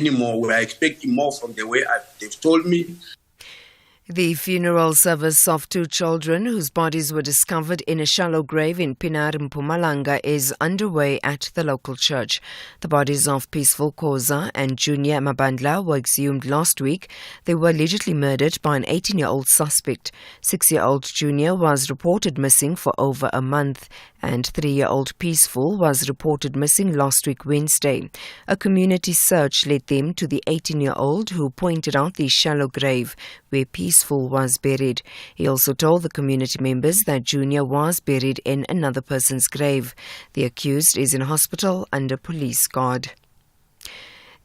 anymore. We are expecting more from the way they've told me. The funeral service of two children whose bodies were discovered in a shallow grave in Pinar, Mpumalanga is underway at the local church. The bodies of Peaceful Khoza and Junior Mabandla were exhumed last week. They were allegedly murdered by an 18-year-old suspect. 6-year-old Junior was reported missing for over a month, and 3-year-old Peaceful was reported missing last week Wednesday. A community search led them to the 18-year-old who pointed out the shallow grave where Peaceful was buried. He also told the community members that Junior was buried in another person's grave. The accused is in hospital under police guard.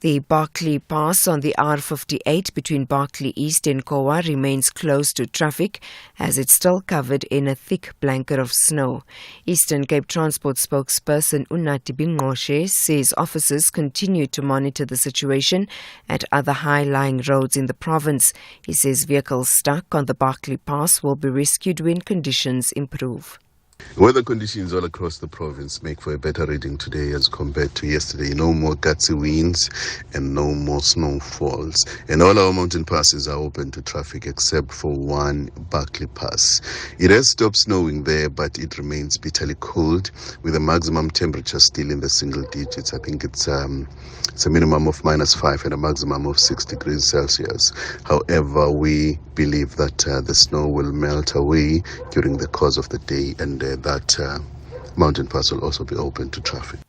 The Barkly Pass on the R58 between Barkly East and Kowa remains closed to traffic as it's still covered in a thick blanket of snow. Eastern Cape Transport spokesperson Unati Bingoshe says officers continue to monitor the situation at other high-lying roads in the province. He says vehicles stuck on the Barkly Pass will be rescued when conditions improve. Weather conditions all across the province make for a better reading today as compared to yesterday. No more gutsy winds and no more snowfalls. And all our mountain passes are open to traffic except for one, Barkly Pass. It has stopped snowing there, but it remains bitterly cold with a maximum temperature still in the single digits. I think it's a minimum of -5 and a maximum of 6 degrees Celsius. However, we believe that the snow will melt away during the course of the day, and that mountain pass will also be open to traffic.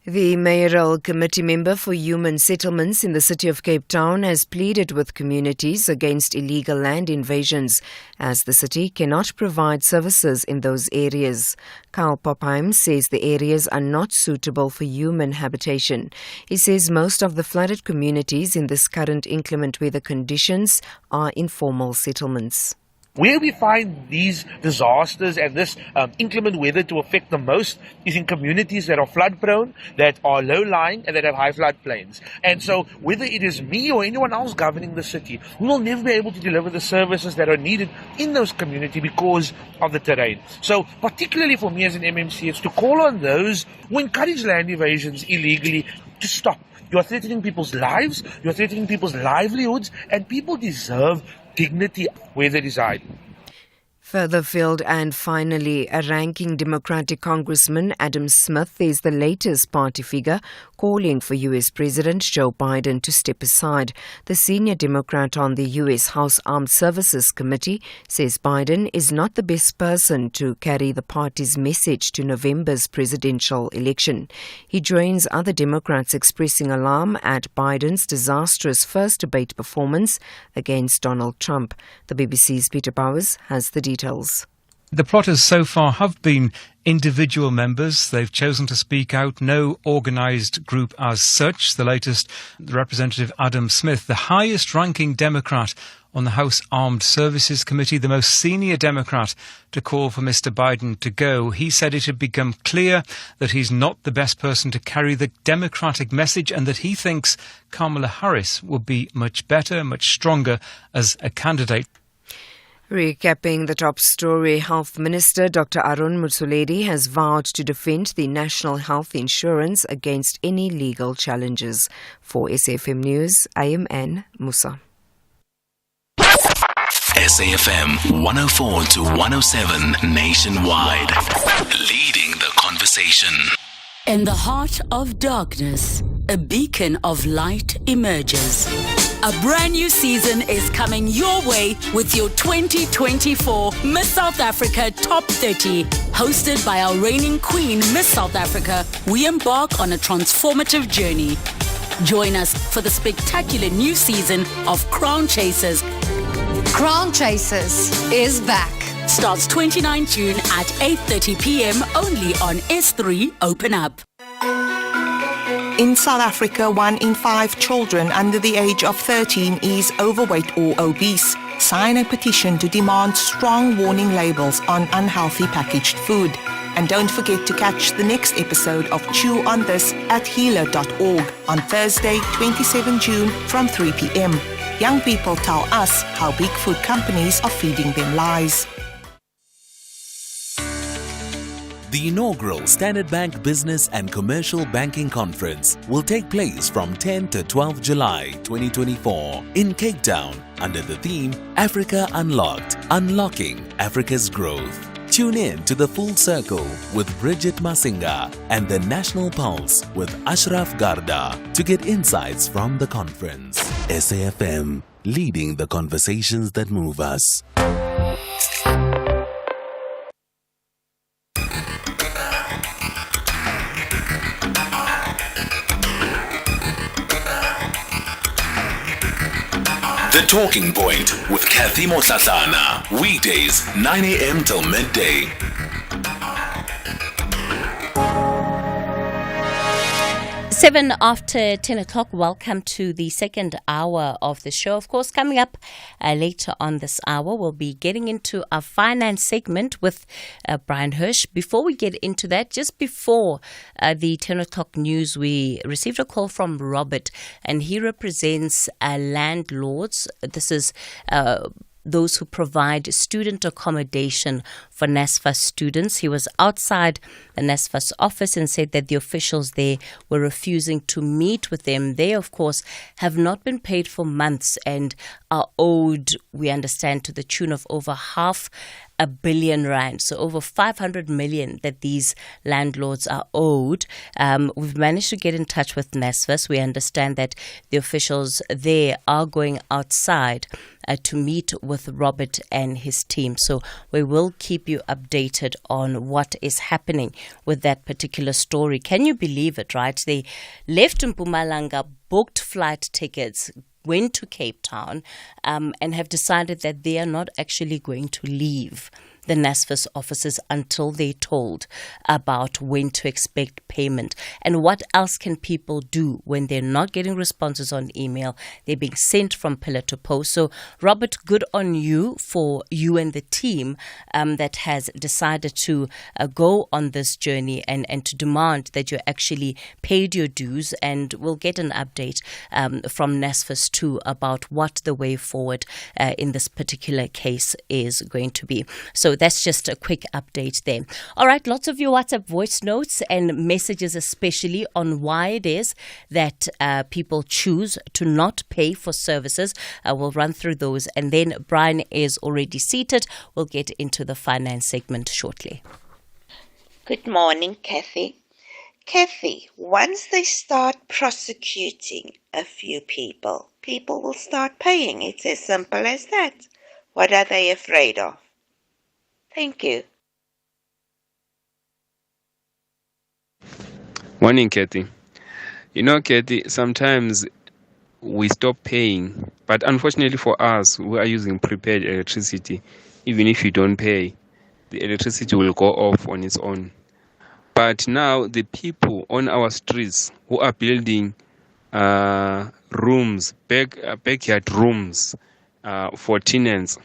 The mayoral committee member for human settlements in the city of Cape Town has pleaded with communities against illegal land invasions as the city cannot provide services in those areas. Carl Popheim says the areas are not suitable for human habitation. He says most of the flooded communities in this current inclement weather conditions are informal settlements. Where we find these disasters and this inclement weather to affect the most is in communities that are flood prone, that are low lying, and that have high flood plains. And so whether it is me or anyone else governing the city, we will never be able to deliver the services that are needed in those communities because of the terrain. So particularly for me as an MMC, it's to call on those who encourage land invasions illegally to stop. You are threatening people's lives, you are threatening people's livelihoods, and people deserve dignity where they reside. Further afield, and finally, a ranking Democratic Congressman, Adam Smith, is the latest party figure calling for U.S. President Joe Biden to step aside. The senior Democrat on the U.S. House Armed Services Committee says Biden is not the best person to carry the party's message to November's presidential election. He joins other Democrats expressing alarm at Biden's disastrous first debate performance against Donald Trump. The BBC's Peter Bowers has the details. The plotters so far have been individual members. They've chosen to speak out, no organised group as such. The latest, Representative Adam Smith, the highest-ranking Democrat on the House Armed Services Committee, the most senior Democrat to call for Mr Biden to go. He said it had become clear that he's not the best person to carry the Democratic message and that he thinks Kamala Harris would be much better, much stronger as a candidate. Recapping the top story, Health Minister Dr. Arun Motsoaledi has vowed to defend the national health insurance against any legal challenges. For SAFM News, I am Anne Musa. SAFM 104 to 107 nationwide, leading the conversation. In the heart of darkness, a beacon of light emerges. A brand new season is coming your way with your 2024 Miss South Africa Top 30. Hosted by our reigning queen, Miss South Africa, we embark on a transformative journey. Join us for the spectacular new season of Crown Chasers. Crown Chasers is back. Starts 29 June at 8:30 p.m. only on S3 Open Up. In South Africa, 1 in 5 children under the age of 13 is overweight or obese. Sign a petition to demand strong warning labels on unhealthy packaged food. And don't forget to catch the next episode of Chew on This at healer.org on Thursday, 27 June from 3 p.m. Young people tell us how big food companies are feeding them lies. The inaugural Standard Bank Business and Commercial Banking Conference will take place from 10 to 12 July 2024 in Cape Town under the theme Africa Unlocked, Unlocking Africa's Growth. Tune in to The Full Circle with Bridget Masinga and The National Pulse with Ashraf Garda to get insights from the conference. SAFM, leading the conversations that move us. The Talking Point with Cathy Mohlahlana. Weekdays, 9 a.m. till midday. 7 after 10 o'clock. Welcome to the second hour of the show. Of course, coming up later on this hour, we'll be getting into our finance segment with Brian Hirsch. Before we get into that, just before the 10 o'clock news, we received a call from Robert, and he represents landlords. This is those who provide student accommodation for NSFAS students. He was outside the NSFAS office and said that the officials there were refusing to meet with them. They, of course, have not been paid for months and are owed, we understand, to the tune of over R500 billion, so over 500 million that these landlords are owed. We've managed to get in touch with NSFAS. We understand that the officials there are going outside to meet with Robert and his team. So we will keep you updated on what is happening with that particular story. Can you believe it, right? They left Mpumalanga, booked flight tickets, went to Cape Town, and have decided that they are not actually going to leave the NSFAS offices until they're told about when to expect payment. And what else can people do when they're not getting responses on email? They're being sent from pillar to post. So, Robert, good on you for you and the team that has decided to go on this journey and to demand that you actually paid your dues. And we'll get an update from NSFAS too about what the way forward in this particular case is going to be. So that's just a quick update there. All right, lots of your WhatsApp voice notes and messages, especially on why it is that people choose to not pay for services. We'll run through those. And then Brian is already seated. We'll get into the finance segment shortly. Good morning, Cathy. Cathy, once they start prosecuting a few people, people will start paying. It's as simple as that. What are they afraid of? Thank you. Morning, Cathy. You know, Cathy, sometimes we stop paying, but unfortunately for us, we are using prepaid electricity. Even if you don't pay, the electricity will go off on its own. But now the people on our streets who are building rooms, backyard rooms for tenants,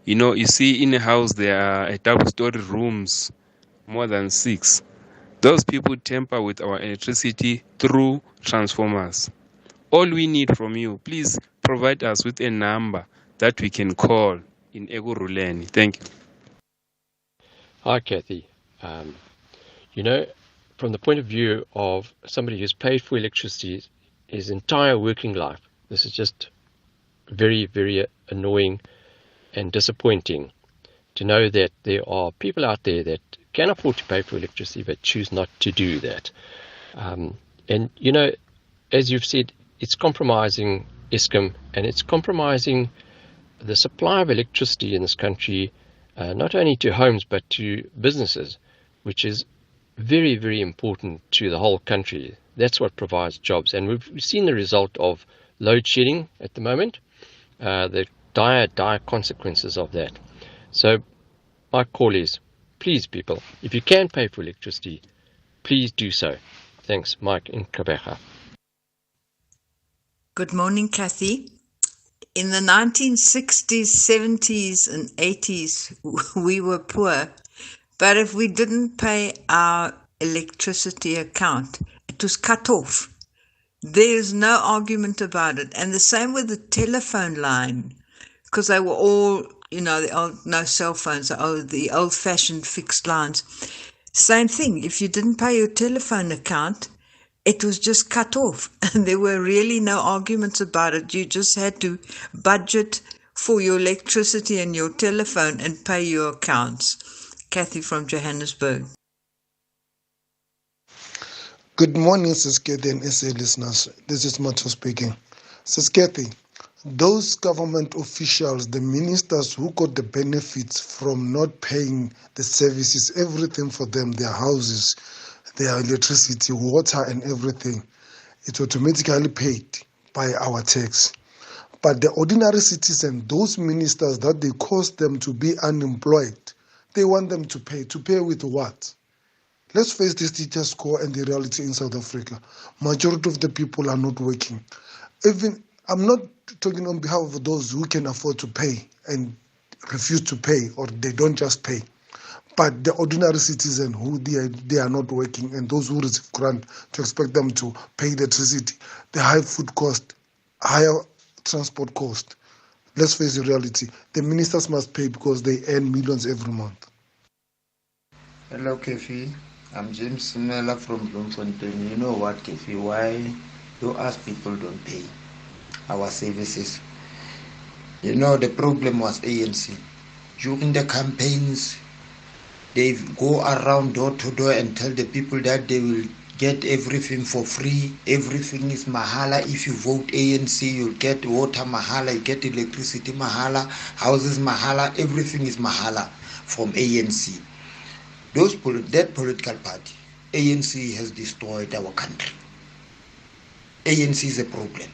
you know, you see in a house there are double-story rooms, more than 6. Those people tamper with our electricity through transformers. All we need from you, please provide us with a number that we can call in Eguruleni. Thank you. Hi, Cathy. You know, from the point of view of somebody who's paid for electricity his entire working life, this is just very, very annoying and disappointing to know that there are people out there that can afford to pay for electricity but choose not to do that. And, you know, as you've said, it's compromising Eskom and it's compromising the supply of electricity in this country, not only to homes but to businesses, which is very, very important to the whole country. That's what provides jobs. And we've seen the result of load shedding at the moment, the dire consequences of that. So my call is, please people, if you can pay for electricity, please do so. Thanks, Mike in Kabeja. Good morning, Cathy. In the 1960s, 70s and 80s, we were poor, but if we didn't pay our electricity account, it was cut off. There's no argument about it. And the same with the telephone line, because they were all, you know, no cell phones, the old-fashioned fixed lines. Same thing. If you didn't pay your telephone account, it was just cut off. And there were really no arguments about it. You just had to budget for your electricity and your telephone and pay your accounts. Cathy from Johannesburg. Good morning, Sis Cathy and SA listeners. This is Macho speaking. Sis Cathy, those government officials, the ministers who got the benefits from not paying the services, everything for them, their houses, their electricity, water and everything, it's automatically paid by our tax. But the ordinary citizen, those ministers that they cause them to be unemployed, they want them to pay. To pay with what? Let's face the status quo and the reality in South Africa. Majority of the people are not working. Even I'm not talking on behalf of those who can afford to pay and refuse to pay, or they don't just pay. But the ordinary citizen who they are not working, and those who receive grant, to expect them to pay electricity, the high food cost, higher transport cost. Let's face the reality. The ministers must pay because they earn millions every month. Hello, Cathy. I'm James Mela from Bloemfontein. You know what, Cathy? Why you ask people don't pay our services? You know, the problem was ANC. During the campaigns, they go around door to door and tell the people that they will get everything for free. Everything is mahala. If you vote ANC, you'll get water mahala, you get electricity mahala, houses mahala, everything is mahala from ANC. That political party, ANC, has destroyed our country. ANC is a problem.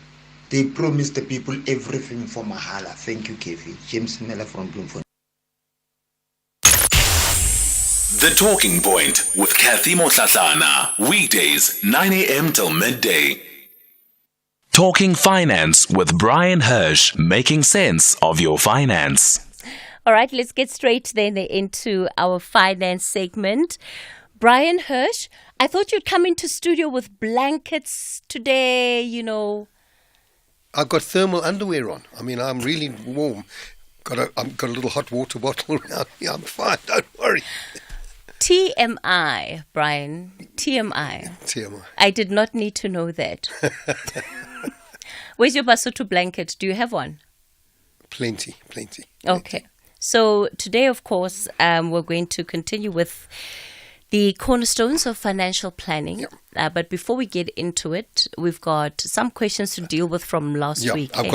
They promise the people everything for mahala. Thank you, Cathy. James Miller from Bloemfontein. The Talking Point with Cathy Mohlahlana. Weekdays, 9 a.m. till midday. Talking Finance with Brian Hirsch, making sense of your finance. All right, let's get straight then into our finance segment. Brian Hirsch, I thought you'd come into studio with blankets today, you know. I've got thermal underwear on. I mean, I'm really warm. I've got a little hot water bottle around here. I'm fine, don't worry. TMI, Brian. TMI. I did not need to know that. Where's your Basotho blanket? Do you have one? Plenty. Okay. So today, of course, we're going to continue with the cornerstones of financial planning. Yep. But before we get into it, we've got some questions to deal with from last week. I've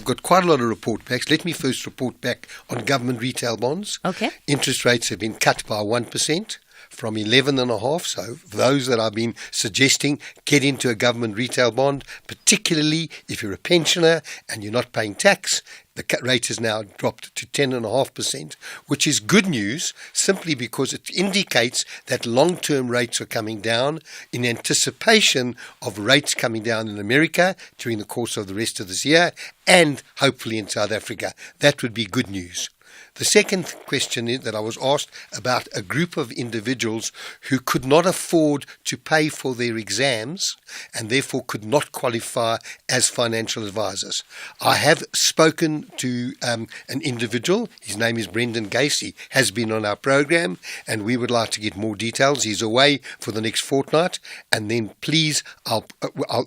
got quite a lot of report backs. Let me first report back on government retail bonds. Okay. Interest rates have been cut by 1%. From 11.5%. So those that I've been suggesting get into a government retail bond, particularly if you're a pensioner and you're not paying tax. The cut rate has now dropped to 10.5%, which is good news simply because it indicates that long-term rates are coming down in anticipation of rates coming down in America during the course of the rest of this year and hopefully in South Africa. That would be good news. The second question that I was asked about a group of individuals who could not afford to pay for their exams and therefore could not qualify as financial advisors. I have spoken to an individual. His name is Brendan Gacy, has been on our program, and we would like to get more details. He's away for the next fortnight, and then please, I'll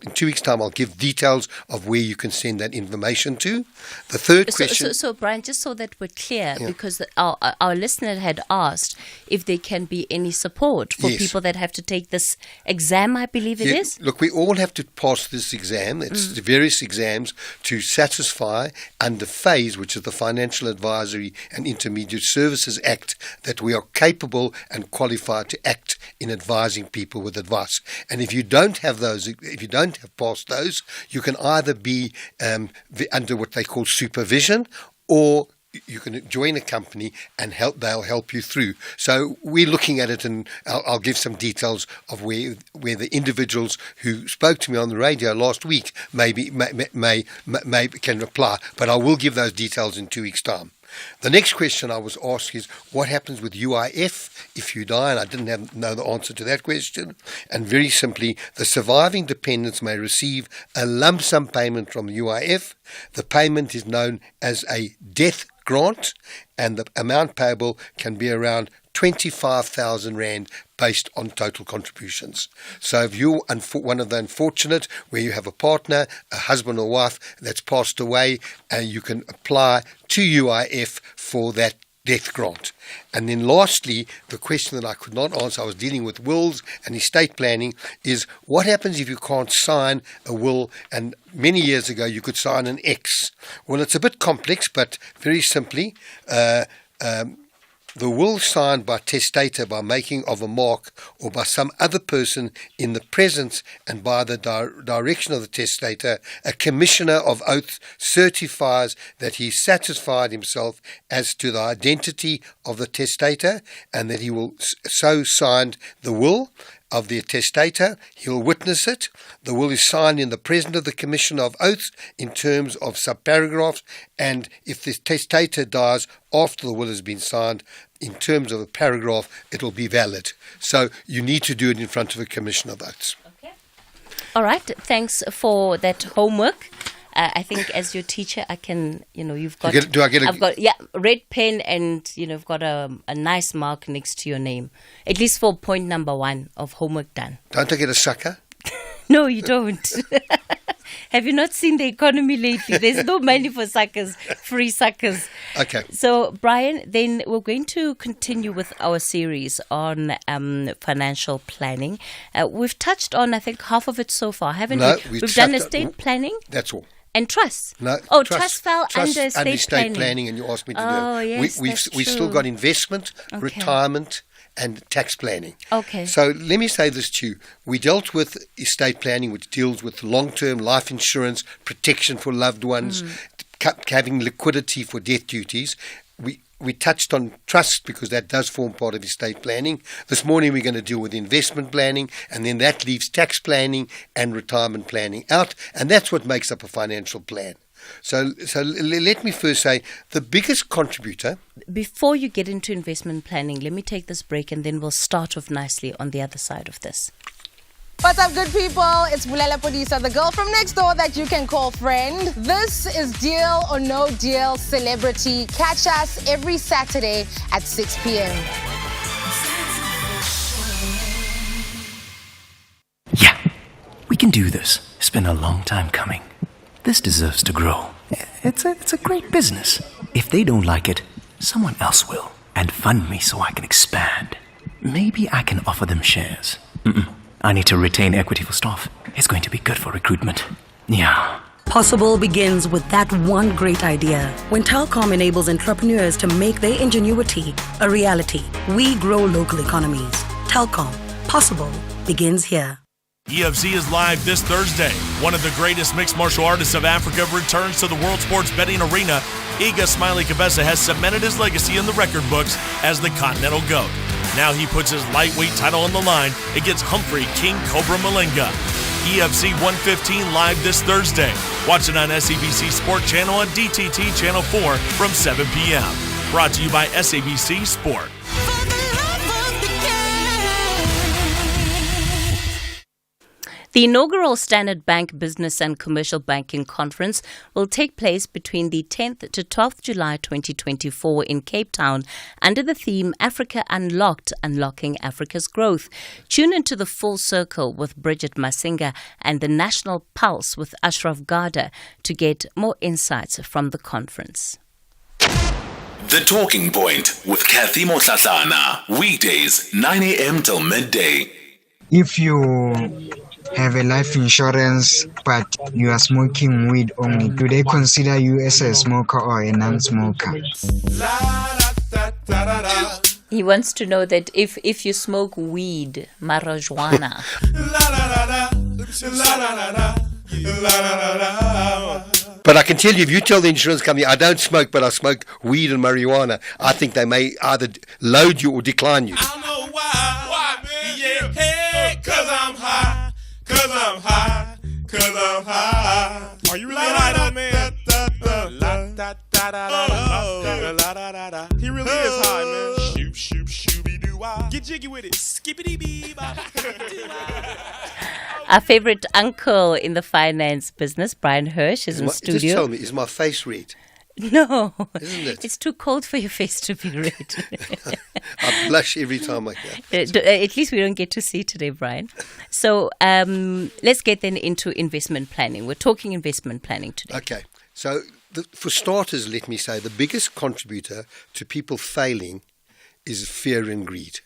in 2 weeks' time, I'll give details of where you can send that information to. The third question... So Brian, just so that we're clear, because our listener had asked if there can be any support for people that have to take this exam, I believe it is. Look, we all have to pass this exam. It's the various exams to satisfy under FASE, which is the Financial Advisory and Intermediate Services Act, that we are capable and qualified to act in advising people with advice. And if you don't have those, if you don't have passed those, you can either be under what they call supervision, or you can join a company and they'll help you through. So we're looking at it, and I'll give some details of where the individuals who spoke to me on the radio last week may can apply. But I will give those details in 2 weeks' time. The next question I was asked is, what happens with UIF if you die? And I didn't know the answer to that question. And very simply, the surviving dependents may receive a lump sum payment from UIF. The payment is known as a death grant, and the amount payable can be around 25,000 Rand based on total contributions. So if you're one of the unfortunate where you have a partner, a husband or wife that's passed away, you can apply to UIF for that death grant. And then lastly, the question that I could not answer, I was dealing with wills and estate planning, is what happens if you can't sign a will? And many years ago you could sign an X. Well, it's a bit complex, but very simply, the will signed by testator by making of a mark or by some other person in the presence and by the direction of the testator, a commissioner of oaths certifies that he satisfied himself as to the identity of the testator and that he will so signed the will of the testator. He'll witness it. The will is signed in the presence of the Commissioner of Oaths in terms of subparagraphs, and if the testator dies after the will has been signed, in terms of a paragraph, it'll be valid. So you need to do it in front of a Commissioner of Oaths. Okay. All right. Thanks for that homework. I think as your teacher, I can, you've got... I've got red pen and, you've got a nice mark next to your name. At least for point number 1 of homework done. Don't I get a sucker? No, you don't. Have you not seen the economy lately? There's no money for suckers, free suckers. Okay. So, Brian, then we're going to continue with our series on financial planning. We've touched on, I think, half of it so far, haven't we? We've done estate planning. That's all. And trust? No. Trust fell under estate planning, and you asked me to do it. Oh, yes, We've still got investment, retirement, and tax planning. Okay. So let me say this to you. We dealt with estate planning, which deals with long-term life insurance, protection for loved ones, having liquidity for death duties. We touched on trust because that does form part of estate planning. This morning we're going to deal with investment planning, and then that leaves tax planning and retirement planning out, and that's what makes up a financial plan. So let me first say the biggest contributor. Before you get into investment planning, let me take this break and then we'll start off nicely on the other side of this. What's up, good people? It's Bulela Podisa, the girl from next door that you can call friend. This is Deal or No Deal Celebrity. Catch us every Saturday at 6 p.m. Yeah, we can do this. It's been a long time coming. This deserves to grow. It's a great business. If they don't like it, someone else will. And fund me so I can expand. Maybe I can offer them shares. I need to retain equity for staff. It's going to be good for recruitment. Yeah. Possible begins with that one great idea. When Telkom enables entrepreneurs to make their ingenuity a reality, we grow local economies. Telkom. Possible begins here. EFC is live this Thursday. One of the greatest mixed martial artists of Africa returns to the World Sports Betting Arena. Iga Smiley Kabesa has cemented his legacy in the record books as the Continental GOAT. Now he puts his lightweight title on the line against Humphrey King Cobra Malinga. EFC 115 live this Thursday. Watch it on SABC Sport Channel and DTT Channel 4 from 7 p.m. Brought to you by SABC Sport. The inaugural Standard Bank Business and Commercial Banking Conference will take place between the 10th to 12th July 2024 in Cape Town under the theme Africa Unlocked, Unlocking Africa's Growth. Tune into the Full Circle with Bridget Masinga and the National Pulse with Ashraf Garda to get more insights from the conference. The Talking Point with Cathy Mohlahlana. Weekdays, 9 a.m. till midday. If you have a life insurance but you are smoking weed only, do they consider you as a smoker or a non-smoker? He wants to know that if you smoke weed, marijuana. But I can tell you, if you tell the insurance company, I don't smoke, but I smoke weed and marijuana, I think they may either load you or decline you. I know why, man? Yeah, hey, 'cause I'm high. 'Cause I'm high, 'cause I'm high. Are you really high, old man? He really is high, man. Shoop, shoop, shooby doo wah. Get jiggy with it. Skippity bee bop. Our favorite uncle in the finance business, Brian Hirsch, is in studio. Just tell me, is my face red? No, isn't it? It's too cold for your face to be red. I blush every time I hear it. At least we don't get to see today, Brian. So let's get then into investment planning. We're talking investment planning today. Okay. So for starters, let me say the biggest contributor to people failing is fear and greed.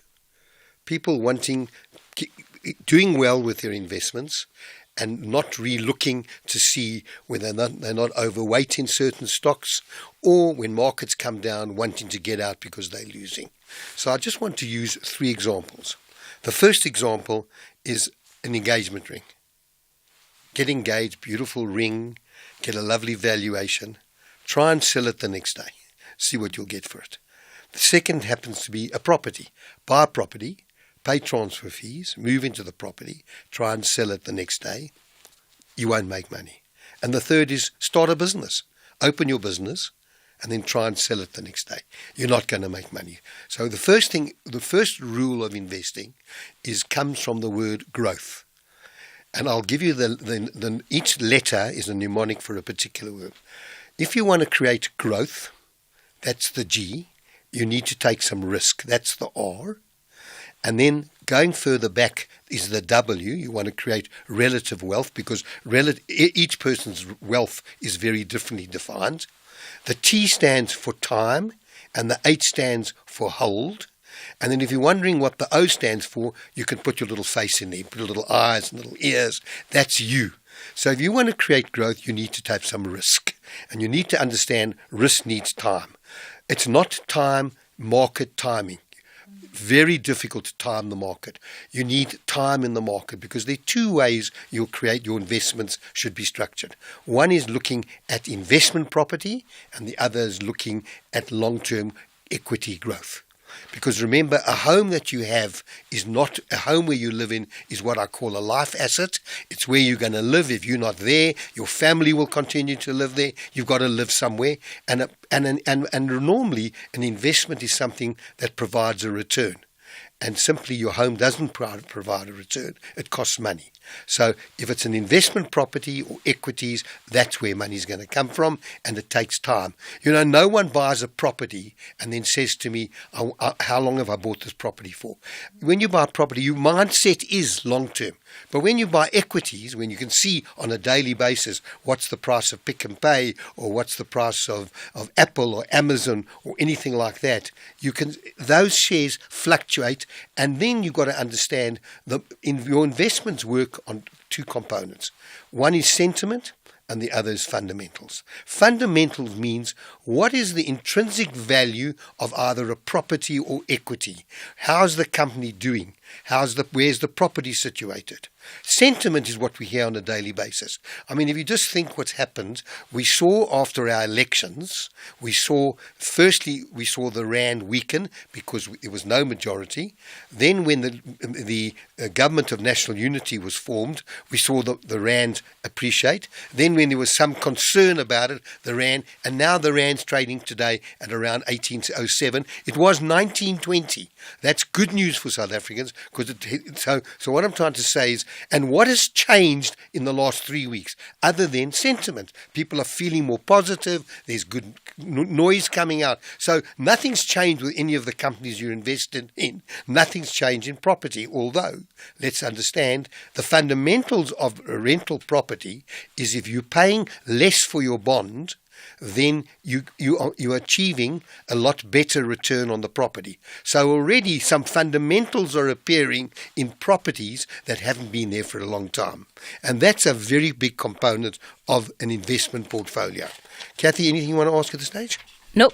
People doing well with their investments and not re-looking to see whether they're not overweight in certain stocks, or when markets come down wanting to get out because they're losing. So I just want to use 3 examples. The first example is an engagement ring. Get engaged, beautiful ring, get a lovely valuation, try and sell it the next day, see what you'll get for it. The second happens to be a property. Buy a property, pay transfer fees, move into the property, try and sell it the next day. You won't make money. And the third is start a business. Open your business and then try and sell it the next day. You're not going to make money. So the first rule of investing comes from the word growth. And I'll give you each letter is a mnemonic for a particular word. If you want to create growth, that's the G. You need to take some risk. That's the R. And then going further back is the W. You want to create relative wealth because each person's wealth is very differently defined. The T stands for time and the H stands for hold. And then if you're wondering what the O stands for, you can put your little face in there, put your little eyes and little ears. That's you. So if you want to create growth, you need to take some risk. And you need to understand risk needs time. It's not market timing. Very difficult to time the market. You need time in the market because there are 2 ways you'll create your investments should be structured. One is looking at investment property and the other is looking at long-term equity growth. Because remember, a home that you have is not a home where you live in is what I call a life asset. It's where you're going to live. If you're not there, your family will continue to live there. You've got to live somewhere. And normally, an investment is something that provides a return. And simply your home doesn't provide a return. It costs money. So if it's an investment property or equities, that's where money's going to come from, and it takes time. No one buys a property and then says to me, how long have I bought this property for? When you buy a property, your mindset is long-term. But when you buy equities, when you can see on a daily basis what's the price of Pick and Pay or what's the price of Apple or Amazon or anything like that, those shares fluctuate, and then you've got to understand your investments work on 2 components. One is sentiment and the other is fundamentals. Fundamentals means what is the intrinsic value of either a property or equity? How's the company doing? Where's the property situated? Sentiment is what we hear on a daily basis. I mean, if you just think what's happened, we saw after our elections, firstly we saw the rand weaken because there was no majority. Then when the government of national unity was formed, we saw the rand appreciate. Then when there was some concern about it, the rand, and now the rand's trading today at around 1807. It was 1920. That's good news for South Africans. So what I'm trying to say is, and what has changed in the last 3 weeks other than sentiment? People are feeling more positive. There's good noise coming out. So nothing's changed with any of the companies you're invested in. Nothing's changed in property. Although, let's understand, the fundamentals of a rental property is if you're paying less for your bond, then you're achieving a lot better return on the property. So already some fundamentals are appearing in properties that haven't been there for a long time. And that's a very big component of an investment portfolio. Cathy, anything you want to ask at this stage? Nope.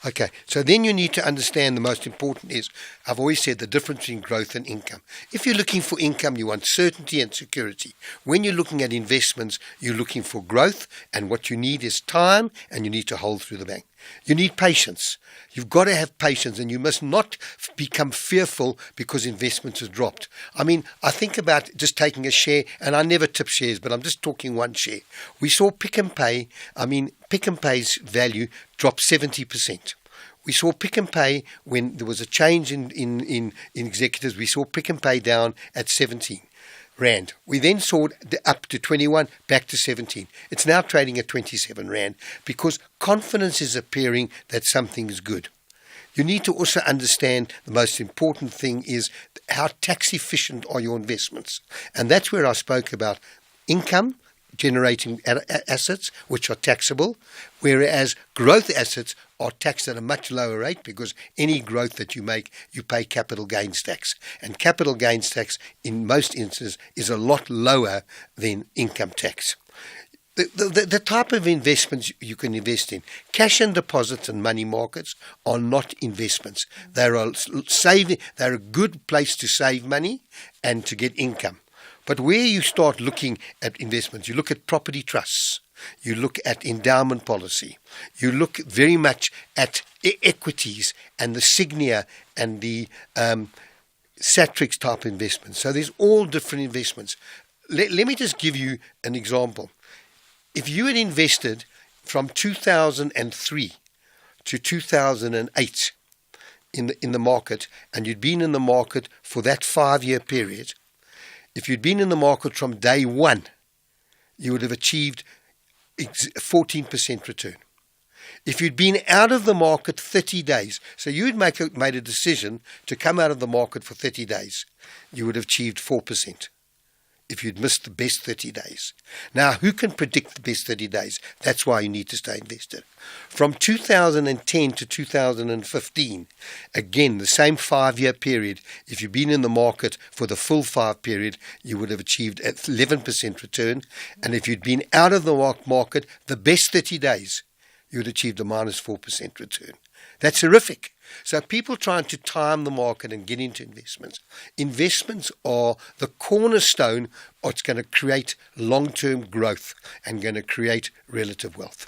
Okay, so then you need to understand the most important is, I've always said the difference between growth and income. If you're looking for income, you want certainty and security. When you're looking at investments, you're looking for growth, and what you need is time, and you need to hold through the bank. You need patience. You've got to have patience, and you must not become fearful because investments have dropped. I mean, I think about just taking a share, and I never tip shares, but I'm just talking one share. We saw Pick and Pay. I mean, Pick and Pay's value dropped 70%. We saw Pick and Pay when there was a change in executives. We saw Pick and Pay down at 17. Rand. We then saw it up to 21, back to 17. It's now trading at 27 Rand because confidence is appearing that something is good. You need to also understand the most important thing is how tax efficient are your investments. And that's where I spoke about income generating assets, which are taxable, whereas growth assets are taxed at a much lower rate because any growth that you make, you pay capital gains tax. And capital gains tax, in most instances, is a lot lower than income tax. The type of investments you can invest in, cash and deposits and money markets are not investments. They're a good place to save money and to get income. But where you start looking at investments, you look at property trusts, you look at endowment policy, you look very much at equities and the Signia and the Satrix type investments. So there's all different investments. Let me just give you an example. If you had invested from 2003 to 2008 in the market, and you'd been in the market for that 5-year period, if you'd been in the market from day one, you would have achieved 14% return. If you'd been out of the market 30 days, so you'd made a decision to come out of the market for 30 days, you would have achieved 4%. If you'd missed the best 30 days. Now, who can predict the best 30 days? That's why you need to stay invested. From 2010 to 2015, again, the same 5-year period, if you've been in the market for the full 5 period, you would have achieved 11% return. And if you'd been out of the market the best 30 days, you would have achieved a minus 4% return. That's horrific. So people trying to time the market and get into investments. Investments are the cornerstone of what's going to create long-term growth and going to create relative wealth.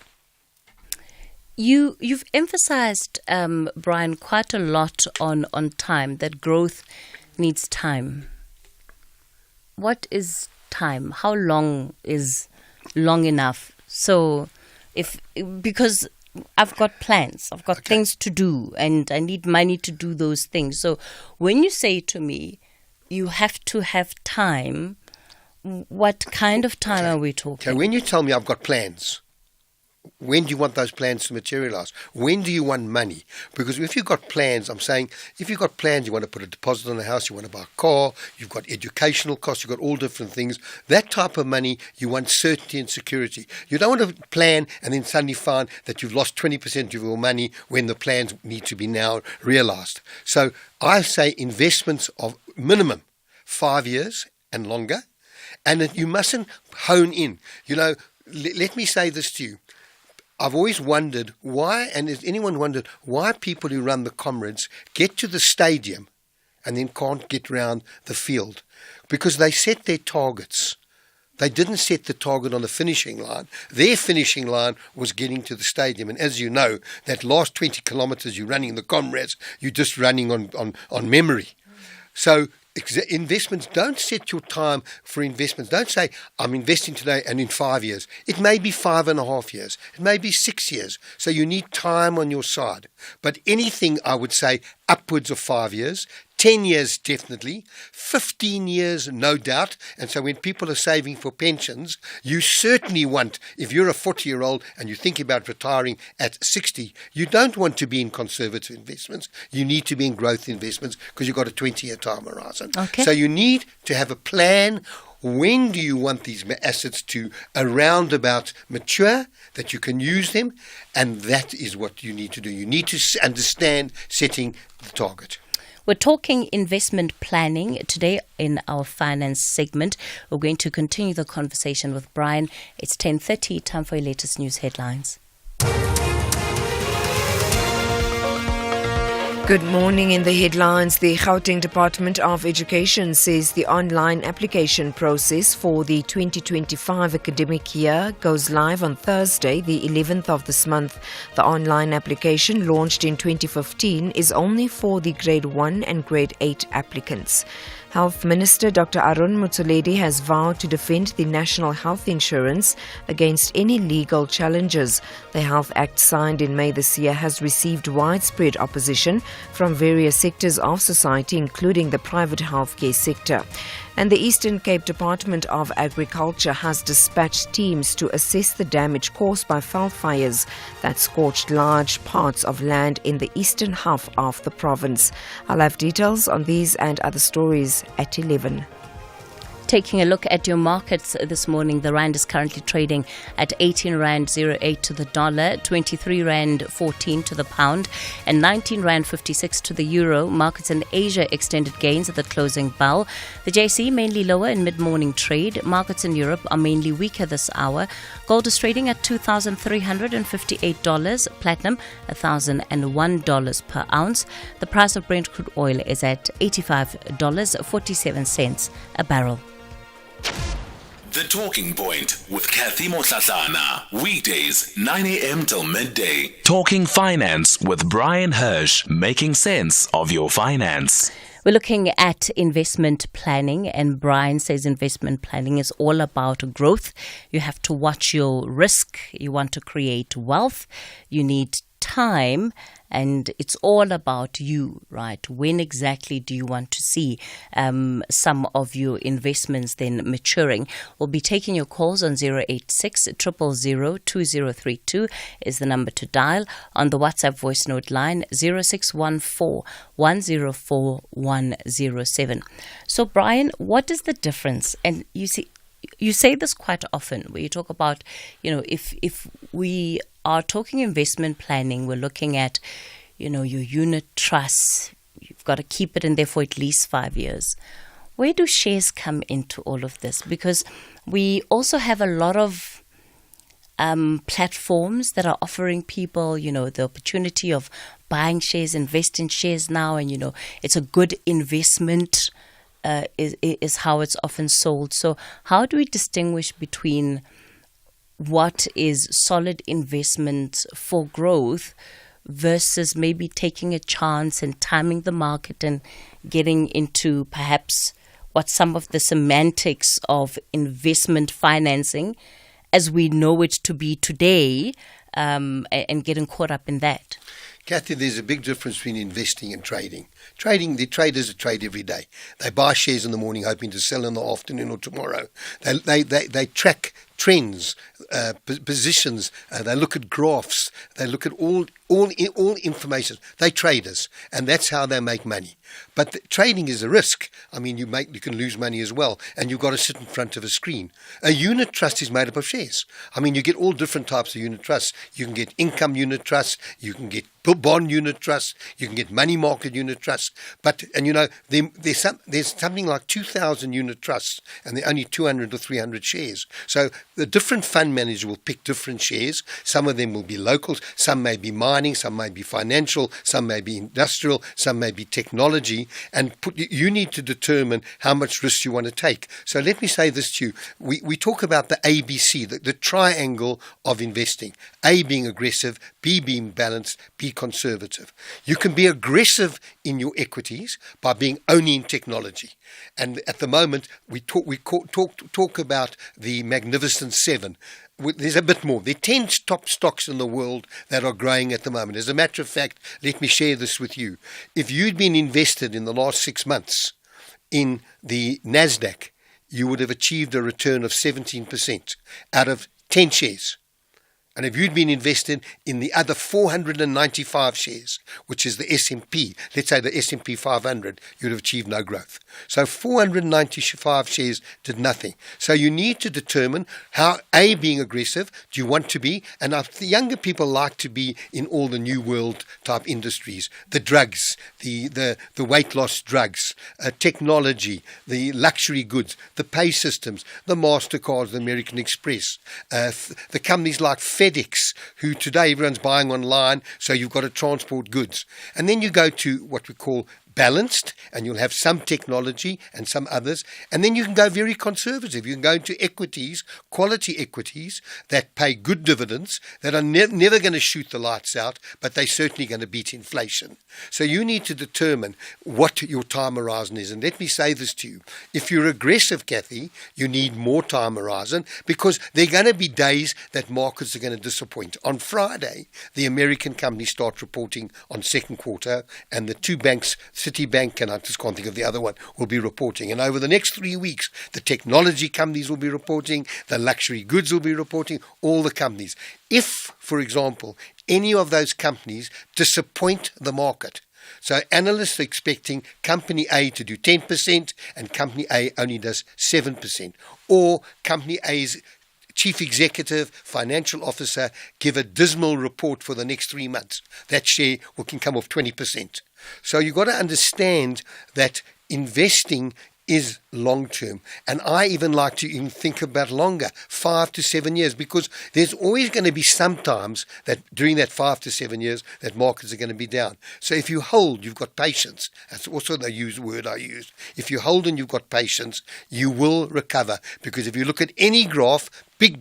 You've emphasized, Brian, quite a lot on time, that growth needs time. What is time? How long is long enough? So because I've got plans, I've got things to do, and I need money to do those things. So when you say to me, you have to have time, what kind of time are we talking? Okay, when you tell me I've got plans, when do you want those plans to materialize? When do you want money? Because if you've got plans, I'm saying, if you've got plans, you want to put a deposit on a house, you want to buy a car, you've got educational costs, you've got all different things. That type of money, you want certainty and security. You don't want to plan and then suddenly find that you've lost 20% of your money when the plans need to be now realized. So I say investments of minimum 5 years and longer, and that you mustn't hone in. You know, let me say this to you. I've always wondered why, and has anyone wondered why people who run the Comrades get to the stadium and then can't get round the field? Because they set their targets. They didn't set the target on the finishing line. Their finishing line was getting to the stadium. And as you know, that last 20 kilometers you're running in the Comrades, you're just running on memory. So investments, don't set your time for investments. Don't say, I'm investing today and in 5 years. It may be 5.5 years. It may be 6 years. So you need time on your side. But anything, I would say, upwards of 5 years, 10 years definitely, 15 years no doubt. And so when people are saving for pensions, you certainly want, if you're a 40-year-old and you think about retiring at 60, you don't want to be in conservative investments. You need to be in growth investments because you've got a 20-year time horizon. Okay. So you need to have a plan. When do you want these assets to around about mature, that you can use them? And that is what you need to do. You need to understand setting the target. We're talking investment planning today in our finance segment. We're going to continue the conversation with Brian. It's 10:30, time for your latest news headlines. Good morning. In the headlines, the Gauteng Department of Education says the online application process for the 2025 academic year goes live on Thursday, the 11th of this month. The online application, launched in 2015, is only for the Grade 1 and Grade 8 applicants. Health Minister Dr. Aaron Motsoaledi has vowed to defend the national health insurance against any legal challenges. The Health Act, signed in May this year, has received widespread opposition from various sectors of society, including the private healthcare sector. And the Eastern Cape Department of Agriculture has dispatched teams to assess the damage caused by veld fires that scorched large parts of land in the eastern half of the province. I'll have details on these and other stories at 11. Taking a look at your markets this morning, the rand is currently trading at 18 rand 08 to the dollar, 23 rand 14 to the pound, and 19 rand 56 to the euro. Markets in Asia extended gains at the closing bell. The JSE mainly lower in mid-morning trade. Markets in Europe are mainly weaker this hour. Gold is trading at $2,358, platinum $1,001 per ounce. The price of Brent crude oil is at $85.47 a barrel. The Talking Point with Cathy Mohlahlana. Weekdays, 9 a.m. till midday. Talking Finance with Brian Hirsch, making sense of your finance. We're looking at investment planning, and Brian says investment planning is all about growth. You have to watch your risk. You want to create wealth. You need time, and it's all about you, right? When exactly do you want to see some of your investments then maturing? We'll be taking your calls on 086 000 2032 is the number to dial. On the WhatsApp voice note line, 0614 104 107. So, Brian, what is the difference? And you say this quite often, where you talk about, if we are talking investment planning, we're looking at, your unit trusts. You've got to keep it in there for at least 5 years. Where do shares come into all of this? Because we also have a lot of platforms that are offering people, the opportunity of buying shares, invest in shares now, and, it's a good investment is how it's often sold. So how do we distinguish between what is solid investment for growth versus maybe taking a chance and timing the market and getting into perhaps what some of the semantics of investment financing as we know it to be today, and getting caught up in that? Cathy, there's a big difference between investing and trading. Trading, the traders trade every day. They buy shares in the morning hoping to sell in the afternoon or tomorrow. They track trends, positions. They look at graphs. They look at all information. They're traders, and that's how they make money. But trading is a risk. I mean, you can lose money as well, and you've got to sit in front of a screen. A unit trust is made up of shares. I mean, you get all different types of unit trusts. You can get income unit trusts. You can get bond unit trusts. You can get money market unit trusts. There's something like 2,000 unit trusts, and there are only 200 or 300 shares. So the different fund managers will pick different shares. Some of them will be local. Some may be mining. Some may be financial. Some may be industrial. Some may be technology. And you need to determine how much risk you want to take. So let me say this to you. We talk about the ABC, the triangle of investing. A being aggressive, B being balanced, B conservative. You can be aggressive in your equities by being only in technology. And at the moment, we talk about the Magnificent Seven. There's a bit more. There are 10 top stocks in the world that are growing at the moment. As a matter of fact, let me share this with you. If you'd been invested in the last 6 months in the NASDAQ, you would have achieved a return of 17% out of 10 shares. And if you'd been invested in the other 495 shares, which is the S&P, let's say the S&P 500, you'd have achieved no growth. So 495 shares did nothing. So you need to determine how, A, being aggressive, do you want to be? And the younger people like to be in all the new world type industries, the drugs, the weight loss drugs, technology, the luxury goods, the pay systems, the MasterCards, the American Express, the companies like FedEx, who today everyone's buying online, so you've got to transport goods. And then you go to what we call balanced, and you'll have some technology and some others. And then you can go very conservative. You can go into equities, quality equities that pay good dividends, that are never going to shoot the lights out, but they're certainly going to beat inflation. So you need to determine what your time horizon is. And let me say this to you. If you're aggressive, Cathy, you need more time horizon, because there are going to be days that markets are going to disappoint. On Friday, the American companies start reporting on second quarter, and the two banks Citibank, and I just can't think of the other one, will be reporting. And over the next 3 weeks, the technology companies will be reporting, the luxury goods will be reporting, all the companies. If, for example, any of those companies disappoint the market, so analysts are expecting company A to do 10% and company A only does 7%, or company A's chief executive, financial officer give a dismal report for the next 3 months, that share can come off 20%. So you've got to understand that investing is long term, and I even like to even think about longer, 5 to 7 years, because there's always going to be some times that during that 5 to 7 years that markets are going to be down. So if you hold, you've got patience. That's also the word I used. If you hold and you've got patience, you will recover, because if you look at any graph, big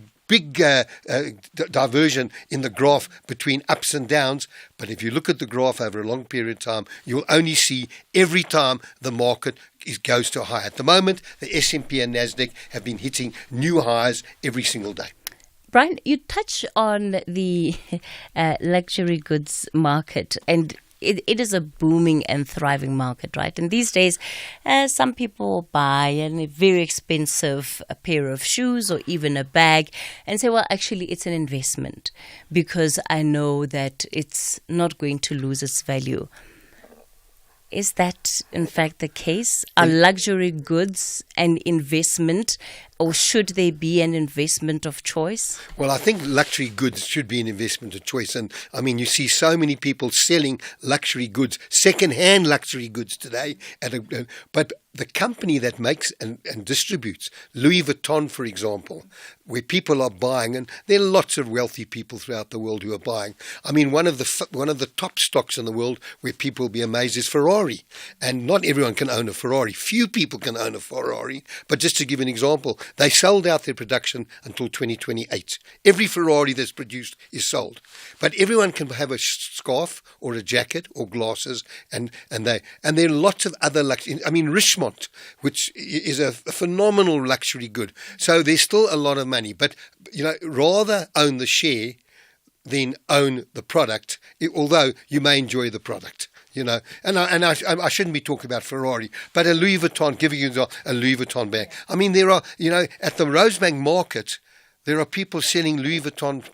diversion in the graph between ups and downs. But if you look at the graph over a long period of time, you'll only see every time the market goes to a high. At the moment, the S&P and NASDAQ have been hitting new highs every single day. Brian, you touch on the luxury goods market, and it is a booming and thriving market, right? And these days, some people buy a very expensive pair of shoes or even a bag and say, well, actually, it's an investment because I know that it's not going to lose its value. Is that, in fact, the case? Are luxury goods an investment, or should they be an investment of choice? Well, I think luxury goods should be an investment of choice. And, I mean, you see so many people selling luxury goods, second-hand luxury goods today. But the company that makes and distributes, Louis Vuitton, for example, where people are buying, and there are lots of wealthy people throughout the world who are buying. I mean, one of the top stocks in the world where people will be amazed is Ferrari. And not everyone can own a Ferrari. Few people can own a Ferrari. But just to give an example, they sold out their production until 2028. Every Ferrari that's produced is sold. But everyone can have a scarf or a jacket or glasses, and there are lots of other luxury. I mean, Richemont, which is a phenomenal luxury good. So there's still a lot of money. But, rather own the share than own the product, although you may enjoy the product. And I shouldn't be talking about Ferrari, but a Louis Vuitton, giving you a Louis Vuitton bag. I mean, there are, at the Rosebank market, there are people selling Louis Vuitton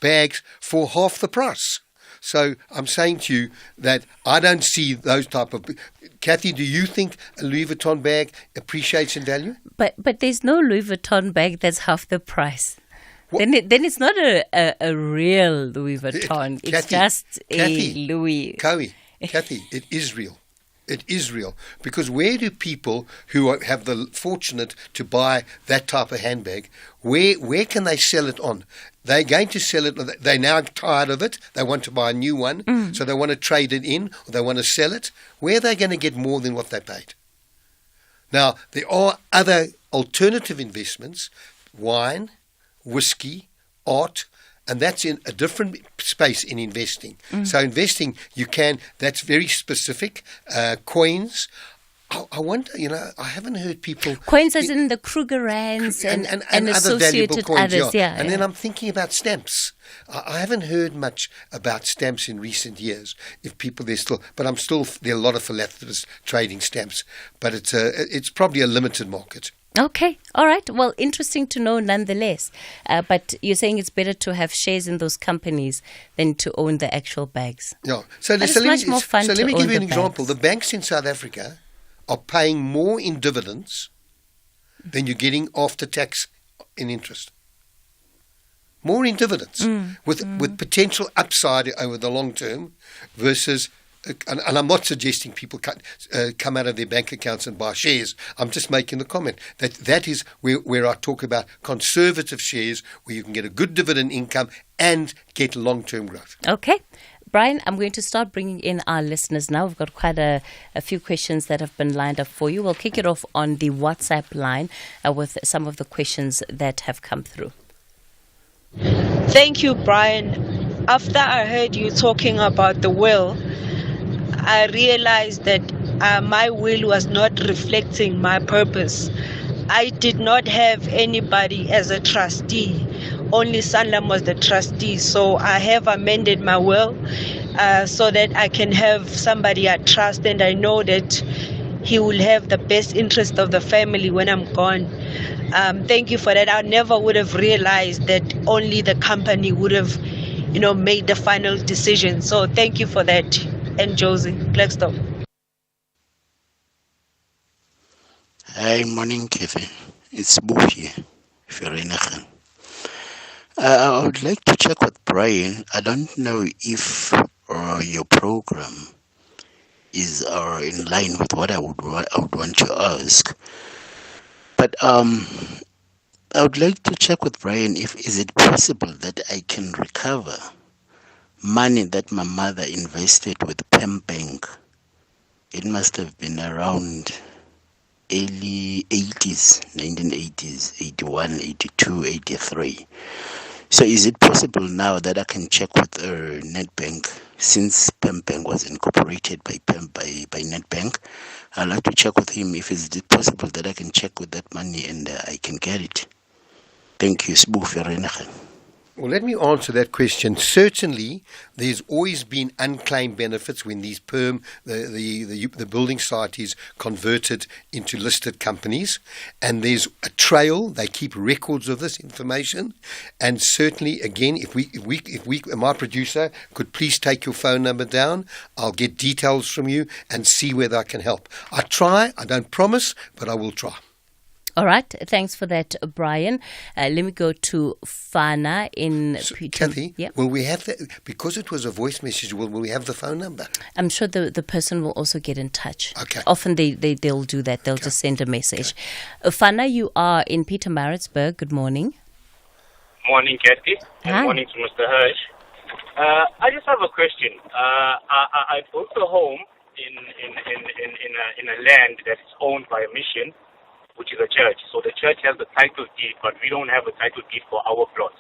bags for half the price. So I'm saying to you that I don't see those type of... Cathy, do you think a Louis Vuitton bag appreciates in value? But there's no Louis Vuitton bag that's half the price. Then it's not a real Louis Vuitton. It's just a Louis. Cathy, it is real. It is real. Because where do people who have the fortunate to buy that type of handbag, where can they sell it on? They're going to sell it. They're now tired of it. They want to buy a new one. So they want to trade it in, or they want to sell it. Where are they going to get more than what they paid? Now, there are other alternative investments, wine, whiskey, art, and that's in a different space in investing. So investing, that's very specific. Coins. I wonder, I haven't heard people... Coins as in the Krugerrands and associated others, yeah. And then I'm thinking about stamps. I haven't heard much about stamps in recent years. But there are a lot of philanthropists trading stamps. But it's probably a limited market. Okay. All right. Well, interesting to know nonetheless. But you're saying it's better to have shares in those companies than to own the actual bags. Yeah. So let me give you an example. The banks in South Africa are paying more in dividends than you're getting after tax in interest. More in dividends with potential upside over the long term versus... And I'm not suggesting people come out of their bank accounts and buy shares. I'm just making the comment that is where I talk about conservative shares, where you can get a good dividend income and get long-term growth. Okay. Brian, I'm going to start bringing in our listeners now. We've got quite a few questions that have been lined up for you. We'll kick it off on the WhatsApp line with some of the questions that have come through. Thank you, Brian. After I heard you talking about the will, I realized that my will was not reflecting my purpose. I did not have anybody as a trustee. Only Sanlam was the trustee. So I have amended my will so that I can have somebody I trust and I know that he will have the best interest of the family when I'm gone. Thank you for that. I never would have realized that only the company would have, made the final decision. So thank you for that. And Josie, Blackstone. Hi, morning, Cathy. It's Boo here, Vereniging. I would like to check with Brian. I don't know if your program is in line with what I would want to ask. But I would like to check with Brian if is it possible that I can recover money that my mother invested with Pem Bank. It must have been around early 80s, 1980s, 81, 82, 83. So is it possible now that I can check with Nedbank, since Pem Bank was incorporated by Nedbank? I'd like to check with him if it's possible that I can check with that money and I can get it. Thank you. Well, let me answer that question. Certainly, there's always been unclaimed benefits when these the building site is converted into listed companies, and there's a trail. They keep records of this information, and certainly, again, if my producer could please take your phone number down, I'll get details from you and see whether I can help. I don't promise, but I will try. All right. Thanks for that, Brian. Let me go to Fana in Cathy, will we have that? Because it was a voice message, will we have the phone number? I'm sure the person will also get in touch. Okay. Often they'll do that. They'll just send a message. Fana, you are in Pietermaritzburg. Good morning. Morning, Cathy. Hi. And morning to Mr. Hirsch. I just have a question. I built a home in a land that's owned by a mission, which is a church. So the church has the title deed, but we don't have a title deed for our plot.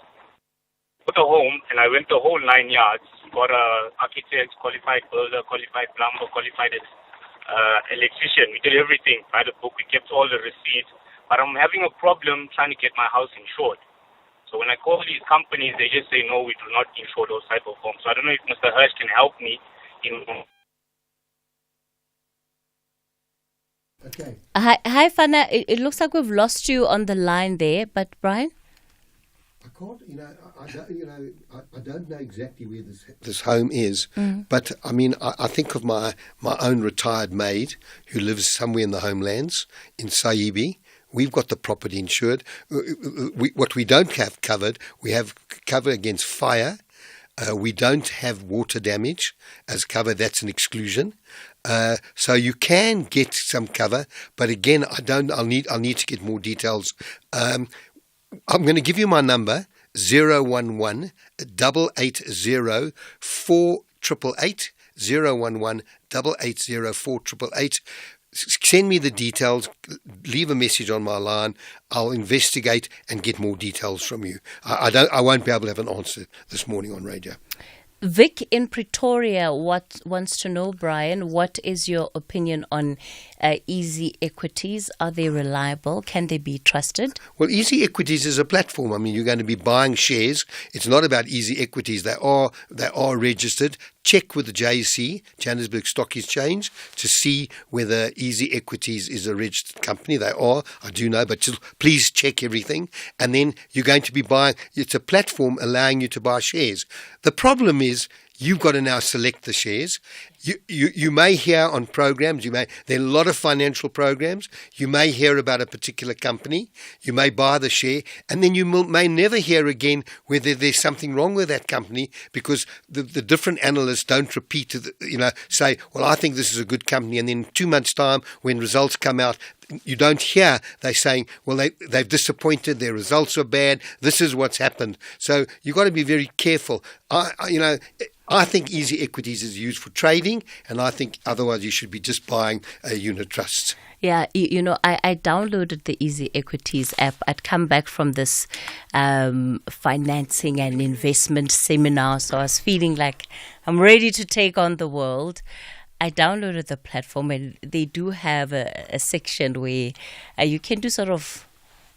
Put a home, and I went the whole 9 yards. Got a architect, qualified builder, qualified plumber, qualified electrician. We did everything by the book. We kept all the receipts. But I'm having a problem trying to get my house insured. So when I call these companies, they just say, no, we do not insure those type of homes. So I don't know if Mr. Hirsch can help me in... Okay. Hi, Fana. It looks like we've lost you on the line there, but Brian? I can't, I don't know exactly where this home is, but I mean, I think of my own retired maid who lives somewhere in the homelands in Saibi. We've got the property insured. What we don't have covered, we have cover against fire. We don't have water damage as cover. That's an exclusion. So you can get some cover, but again, I'll need to get more details. I'm going to give you my number: 011 880 4888. 011 880 4888. Send me the details, leave a message on my line. I'll investigate and get more details from you. I won't be able to have an answer this morning on radio. Vic in Pretoria wants to know, Brian, what is your opinion on Easy Equities? Are they reliable? Can they be trusted? Well, Easy Equities is a platform. I mean, you're going to be buying shares. It's not about Easy Equities. They are registered. Check with the JSE, Johannesburg Stock Exchange, to see whether Easy Equities is a registered company. They are, I do know, but just please check everything. And then you're going to be buying, it's a platform allowing you to buy shares. The problem is you've got to now select the shares. You may hear on programs, there are a lot of financial programs, you may hear about a particular company, you may buy the share, and then you may never hear again whether there's something wrong with that company, because the different analysts don't repeat, say, well, I think this is a good company, and then 2 months' time, when results come out, you don't hear they saying, well, they've disappointed, their results are bad, this is what's happened. So you've got to be very careful. I think Easy Equities is used for trading, and I think otherwise you should be just buying a unit trust. Yeah, I downloaded the Easy Equities app. I'd come back from this financing and investment seminar, so I was feeling like I'm ready to take on the world. I downloaded the platform, and they do have a section where you can do sort of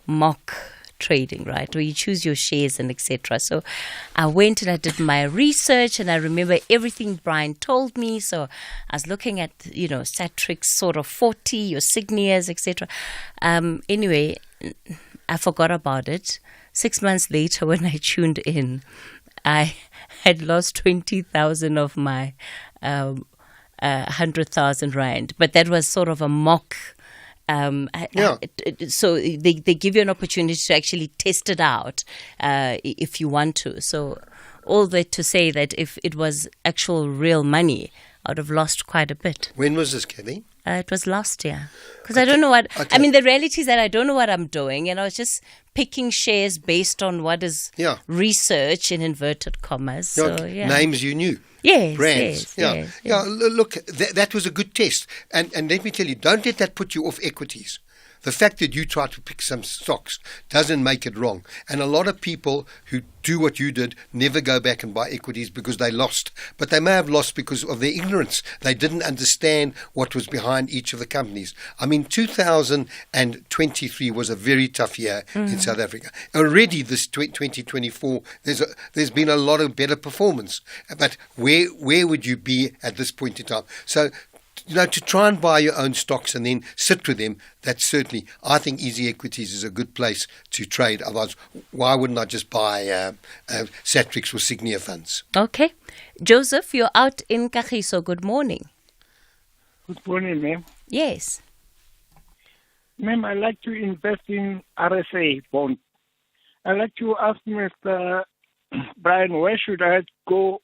mock trading, right? Where you choose your shares and etc. So I went and I did my research, and I remember everything Brian told me. So I was looking at, Satrix sort of 40, your Signias, etc. Anyway, I forgot about it. 6 months later, when I tuned in, I had lost 20,000 of my 100,000 rand. But that was sort of a mock. So they give you an opportunity to actually test it out if you want to. So all that to say that if it was actual real money, I would have lost quite a bit. When was this, Cathy? It was last year. Because I don't know what... Okay. I mean, the reality is that I don't know what I'm doing, and I was just picking shares based on what is research in inverted commas. So, names you knew. Yes, brands. Yes. Look, that was a good test. And let me tell you, don't let that put you off equities. The fact that you try to pick some stocks doesn't make it wrong. And a lot of people who do what you did never go back and buy equities because they lost. But they may have lost because of their ignorance. They didn't understand what was behind each of the companies. I mean, 2023 was a very tough year in South Africa. Already this 2024, there's been a lot of better performance. But where would you be at this point in time? So, to try and buy your own stocks and then sit with them, that's certainly, I think Easy Equities is a good place to trade. Otherwise, why wouldn't I just buy Satrix or Signia funds? Okay. Joseph, you're out in Kagiso. Good morning. Good morning, ma'am. Yes. Ma'am, I like to invest in RSA bond. I'd like to ask Mr. Brian, where should I go?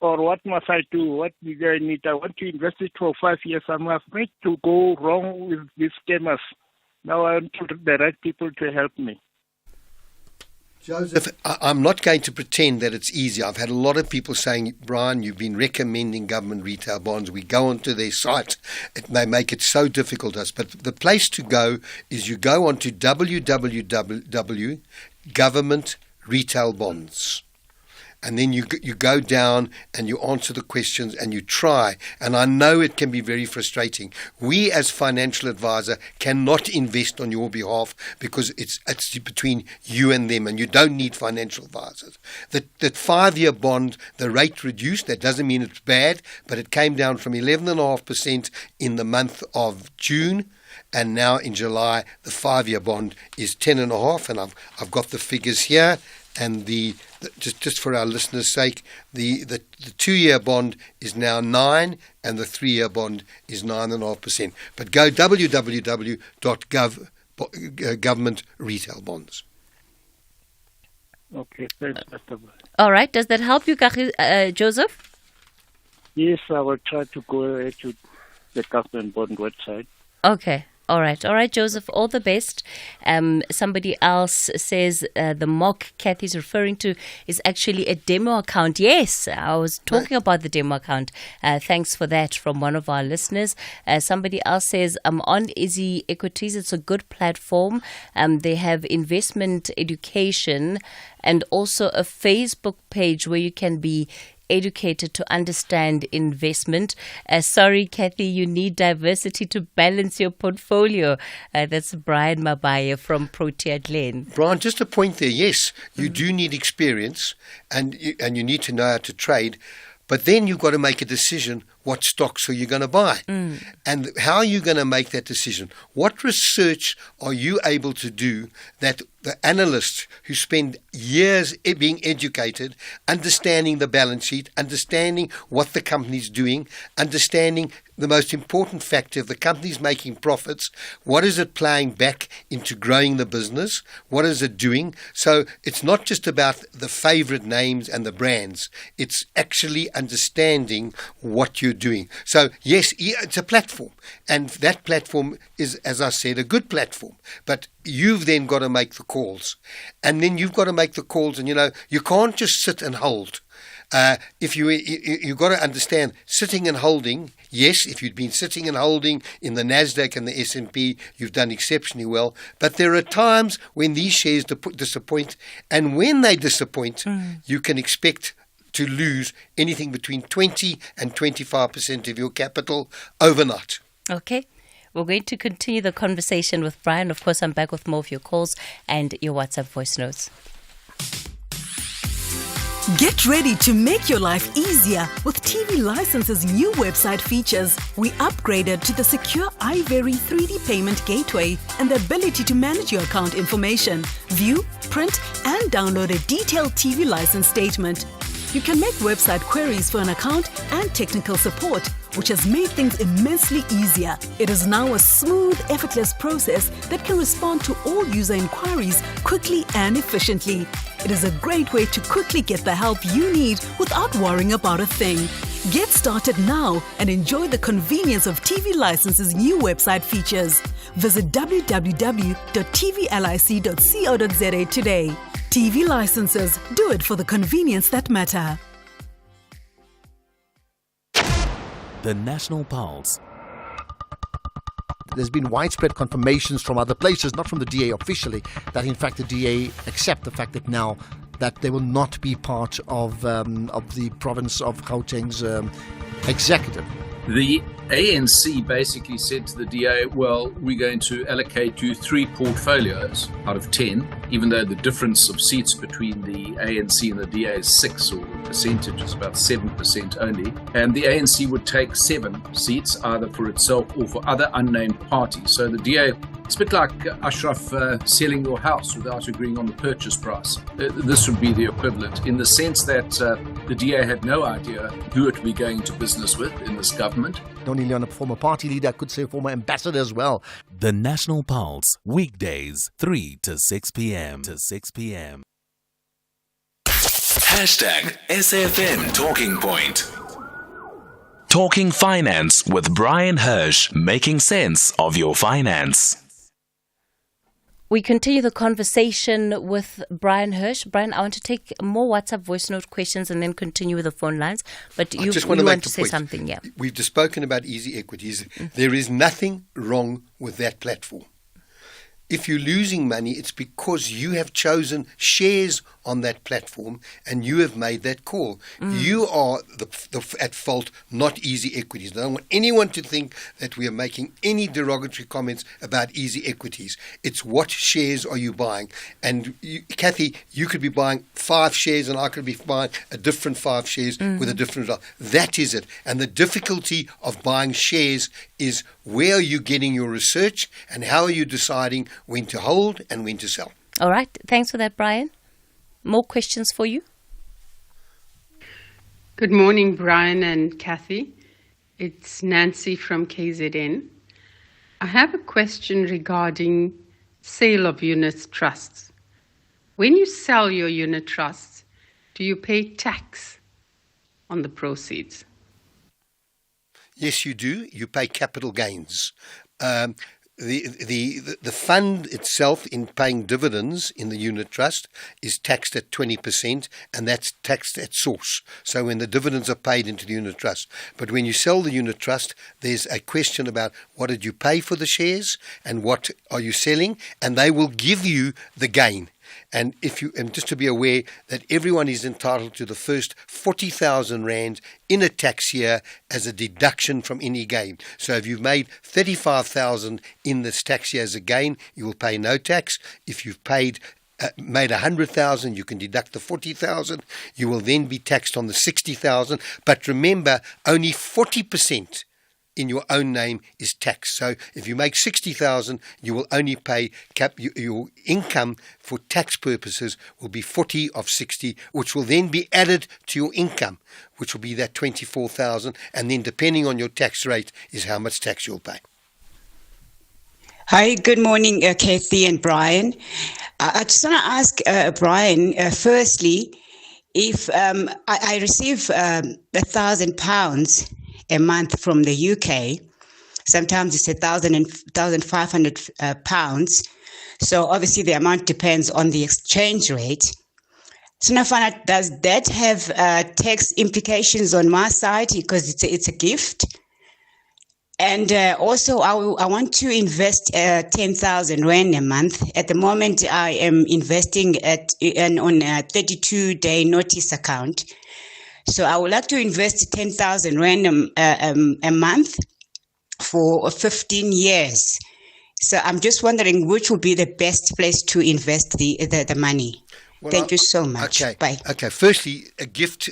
Or what must I do? What do I need? I want to invest it for 5 years. I'm afraid to go wrong with these scammers. Now I want the right people to help me. Joseph, I'm not going to pretend that it's easy. I've had a lot of people saying, Brian, you've been recommending government retail bonds. We go onto their site. It may make it so difficult to us. But the place to go is you go onto www.governmentretailbonds. And then you go down and you answer the questions and you try. And I know it can be very frustrating. We as financial advisor cannot invest on your behalf because it's between you and them, and you don't need financial advisors. That 5-year bond, the rate reduced. That doesn't mean it's bad, but it came down from 11.5% in the month of June. And now in July, the 5-year bond is 10.5%. And I've got the figures here. And just for our listeners' sake, the 2-year bond is now 9%, and the 3-year bond is 9.5%. But go www.government retail bonds. Okay, thanks. All right. Does that help you, Joseph? Yes, I will try to go to the government bond website. Okay. All right, Joseph, all the best. Somebody else says the mock Cathy's referring to is actually a demo account. Yes, I was talking about the demo account. Thanks for that from one of our listeners. Somebody else says, I'm on Easy Equities. It's a good platform. They have investment education and also a Facebook page where you can be educated to understand investment. Sorry, Cathy, you need diversity to balance your portfolio. That's Brian Mabaya from Protea Glen. Brian, just a point there. Yes, you do need experience and you need to know how to trade. But then you've got to make a decision, what stocks are you going to buy? And how are you going to make that decision? What research are you able to do that the analysts who spend years being educated, understanding the balance sheet, understanding what the company's doing, understanding the most important factor, if the company's making profits, what is it playing back into growing the business? What is it doing? So it's not just about the favorite names and the brands. It's actually understanding what you're doing. So yes, it's a platform. And that platform is, as I said, a good platform. But you've then got to make the calls. And then you've got to make the calls. And, you can't just sit and hold. If you've got to understand, sitting and holding, yes, if you'd been sitting and holding in the NASDAQ and the S&P, you've done exceptionally well. But there are times when these shares disappoint. And when they disappoint, you can expect to lose anything between 20 and 25% of your capital overnight. Okay. We're going to continue the conversation with Brian. Of course, I'm back with more of your calls and your WhatsApp voice notes. Get ready to make your life easier with TV License's new website features. We upgraded to the secure iVery 3D payment gateway and the ability to manage your account information, view, print, and download a detailed TV license statement. You can make website queries for an account and technical support, which has made things immensely easier. It is now a smooth, effortless process that can respond to all user inquiries quickly and efficiently. It is a great way to quickly get the help you need without worrying about a thing. Get started now and enjoy the convenience of TV License's new website features. Visit www.tvlic.co.za today. TV Licenses, do it for the convenience that matter. The National Pulse. There's been widespread confirmations from other places, not from the DA officially, that in fact the DA accept the fact that now that they will not be part of the province of Gauteng's executive. The ANC basically said to the DA, well, we're going to allocate you 3 portfolios out of 10, even though the difference of seats between the ANC and the DA is 6, or the percentage is about 7% only. And the ANC would take 7 seats, either for itself or for other unnamed parties. So the DA, it's a bit like Ashraf selling your house without agreeing on the purchase price. This would be the equivalent, in the sense that the DA had no idea who it would be going to business with in this government. Not only on a former party leader, I could say former ambassador as well. The National Pulse, weekdays, 3 to 6 p.m. Hashtag SFM Talking Point. Talking Finance with Brian Hirsch, making sense of your finance. We continue the conversation with Brian Hirsch. Brian, I want to take more WhatsApp voice note questions and then continue with the phone lines. But you want to say something, yeah. We've just spoken about easy equities. There is nothing wrong with that platform. If you're losing money, it's because you have chosen shares on that platform and you have made that call. You are at fault, not easy equities. I don't want anyone to think that we are making any derogatory comments about easy equities. It's what shares are you buying. And Cathy, you could be buying 5 shares and I could be buying a different 5 shares with a different result. That is it. And the difficulty of buying shares is where are you getting your research and how are you deciding when to hold and when to sell. All right. Thanks for that, Brian. More questions for you? Good morning, Brian and Cathy. It's Nancy from KZN. I have a question regarding sale of unit trusts. When you sell your unit trusts, do you pay tax on the proceeds? Yes, you do. You pay capital gains. The fund itself, in paying dividends in the unit trust, is taxed at 20%, and that's taxed at source. So when the dividends are paid into the unit trust. But when you sell the unit trust, there's a question about what did you pay for the shares and what are you selling, and they will give you the gain. And just to be aware that everyone is entitled to the first 40,000 rand in a tax year as a deduction from any gain. So if you've made 35,000 in this tax year as a gain, you will pay no tax. If you've made 100,000, you can deduct the 40,000. You will then be taxed on the 60,000. But remember, only 40% in your own name is taxed. So if you make 60,000, you will only pay your income for tax purposes will be 40 of 60, which will then be added to your income, which will be that 24,000, and then depending on your tax rate is how much tax you'll pay. Hi, good morning, Cathy and Brian. I just want to ask Brian, firstly, if I receive £1,000 a month from the UK, sometimes it's £1,500. So obviously the amount depends on the exchange rate. So now find out, does that have tax implications on my side because it's a gift? And also I want to invest 10,000 Rand a month. At the moment I am investing on a 32-day notice account. So I would like to invest 10,000 Rand a month. for 15 years. So I'm just wondering which would be the best place to invest the money. Well, Thank you so much. Okay. Bye. Okay. Firstly, a gift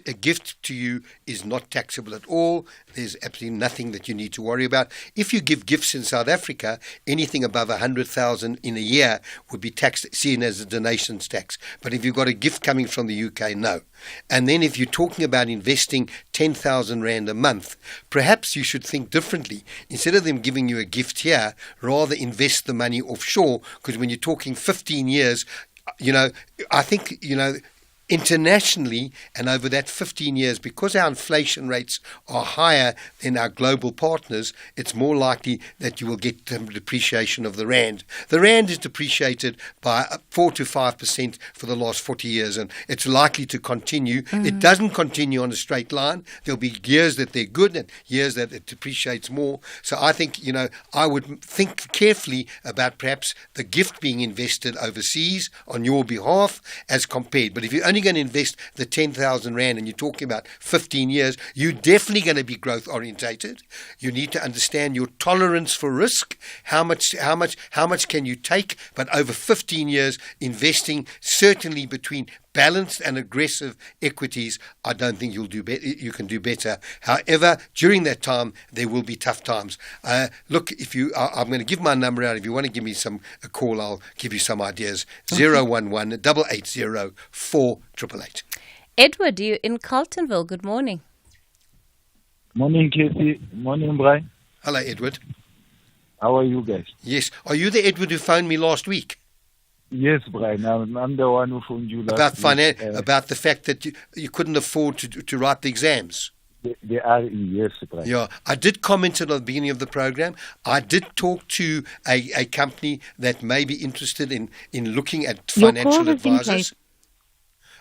to you is not taxable at all. There's absolutely nothing that you need to worry about. If you give gifts in South Africa, anything above 100,000 in a year would be seen as a donations tax. But if you've got a gift coming from the UK, no. And then if you're talking about investing 10,000 Rand a month, perhaps you should think differently. Instead of them giving you a gift here, rather invest the money offshore, because when you're talking 15 years, I think, internationally and over that 15 years, because our inflation rates are higher than our global partners, it's more likely that you will get depreciation of the rand. The rand is depreciated by 4 to 5% for the last 40 years, and it's likely to continue. It doesn't continue on a straight line. There'll be years that they're good and years that it depreciates more. So I think, I would think carefully about perhaps the gift being invested overseas on your behalf as compared. But if you're only going to invest the 10,000 Rand and you're talking about 15 years, you're definitely going to be growth orientated. You need to understand your tolerance for risk. How much can you take? But over 15 years, investing certainly between balanced and aggressive equities, I don't think you can do better. However, during that time, there will be tough times. Look, I'm going to give my number out. If you want to give me a call, I'll give you some ideas. 011-880-4888. Edward, you in Carltonville. Good morning. Morning, Cathy. Morning, Brian. Hello, Edward. How are you guys? Yes. Are you the Edward who phoned me last week? Yes, Brian. I'm the one who phoned you last week. About the fact that you couldn't afford to write the exams. The RE, yes, Brian. Yeah, I did comment at the beginning of the program. I did talk to a company that may be interested in looking at financial advisors.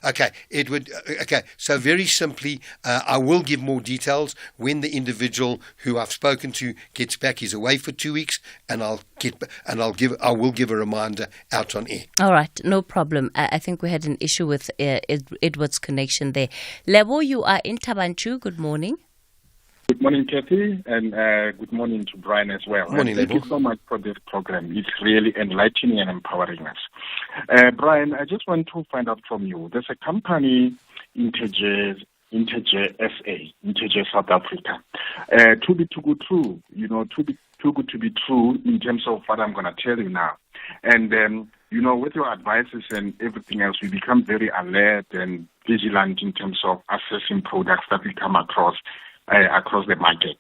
Okay, Edward. Okay, so very simply, I will give more details when the individual who I've spoken to gets back. He's away for 2 weeks, and I will give a reminder out on air. All right, no problem. I think we had an issue with Edward's connection there. Lebo, you are in Tabanchu. Good morning. Good morning, Cathy, and good morning to Brian as well. Morning, Thank you so much for this program. It's really enlightening and empowering us. Brian, I just want to find out from you. There's a company, Integer South Africa. Too good to be true, too good to be true in terms of what I'm going to tell you now. And, with your advices and everything else, we become very alert and vigilant in terms of assessing products that we come across the market.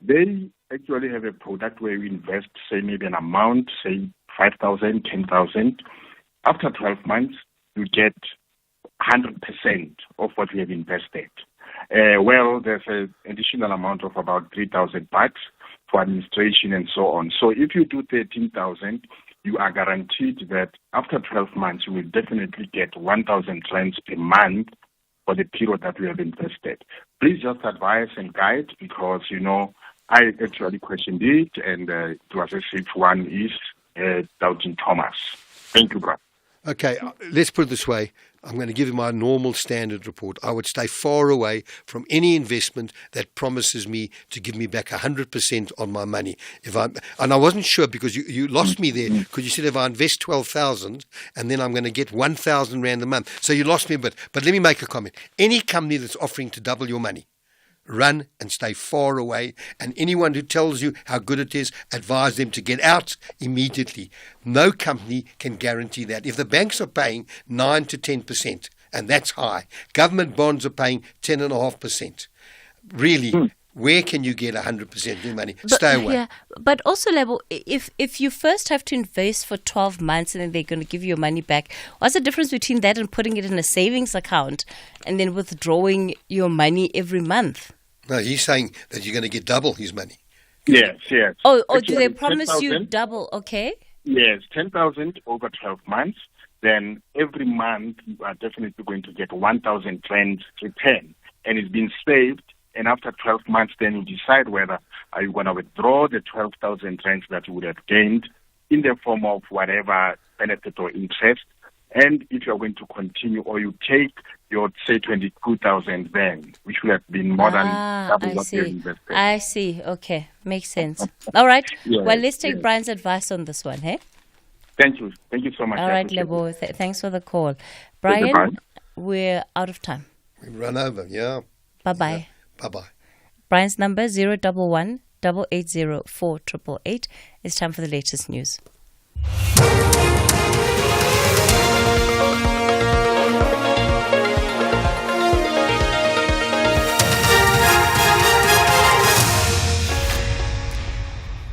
They actually have a product where we invest, say, maybe an amount, say 5,000, 10,000. After 12 months, you get 100% of what we have invested. There's an additional amount of about 3,000 bucks for administration and so on. So if you do 13,000, you are guaranteed that after 12 months, you will definitely get 1,000 rands per month for the period that we have invested. Please just advise and guide because, I actually questioned it and it was as if one is doubting Thomas. Thank you, Brad. Okay, let's put it this way. I'm going to give you my normal standard report. I would stay far away from any investment that promises me to give me back 100% on my money. And I wasn't sure because you lost me there because you said if I invest 12,000 and then I'm going to get 1,000 Rand a month. So you lost me a bit. But let me make a comment. Any company that's offering to double your money, run and stay far away. And anyone who tells you how good it is, advise them to get out immediately. No company can guarantee that. If the banks are paying 9 to 10%, and that's high, government bonds are paying 10.5%. Really, where can you get 100% of your money? Stay away. Yeah, but also, Lebo, if you first have to invest for 12 months and then they're going to give you your money back, what's the difference between that and putting it in a savings account and then withdrawing your money every month? No, he's saying that you're going to get double his money. Yes. Oh, Actually, do they promise 10,000, you double? Okay. Yes, 10,000 over 12 months. Then every month you are definitely going to get 1,000 rands return. And it's been saved. And after 12 months, then you decide whether are you going to withdraw the 12,000 rands that you would have gained in the form of whatever benefit or interest and if you are going to continue, or you take your, say, 22,000 then, which would have been more than double what you invested. I see. Okay. Makes sense. All right. Yes, well, let's take yes. Brian's advice on this one, hey? Thank you. Thank you so much. All right, Lebo. Thanks for the call. Brian, we're out of time. We run over, yeah. Bye-bye. Bye-bye. Brian's number 011 880 4888. It's time for the latest news.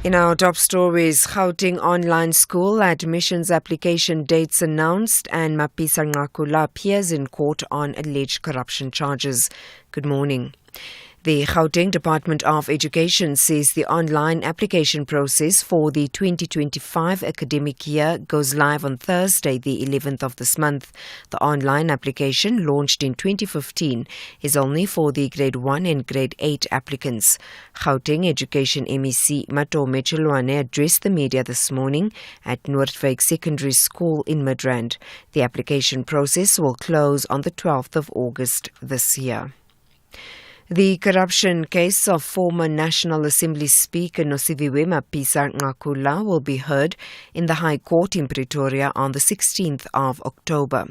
In our top stories, Gauteng online school admissions application dates announced and Mapisa Ngakula appears in court on alleged corruption charges. Good morning. The Gauteng Department of Education says the online application process for the 2025 academic year goes live on Thursday, the 11th of this month. The online application, launched in 2015, is only for the Grade 1 and Grade 8 applicants. Gauteng Education MEC Cathy Mohlahlana addressed the media this morning at Noordwijk Secondary School in Midrand. The application process will close on the 12th of August this year. The corruption case of former National Assembly Speaker Nosiviwe Mapisa Ngakula will be heard in the High Court in Pretoria on the 16th of October.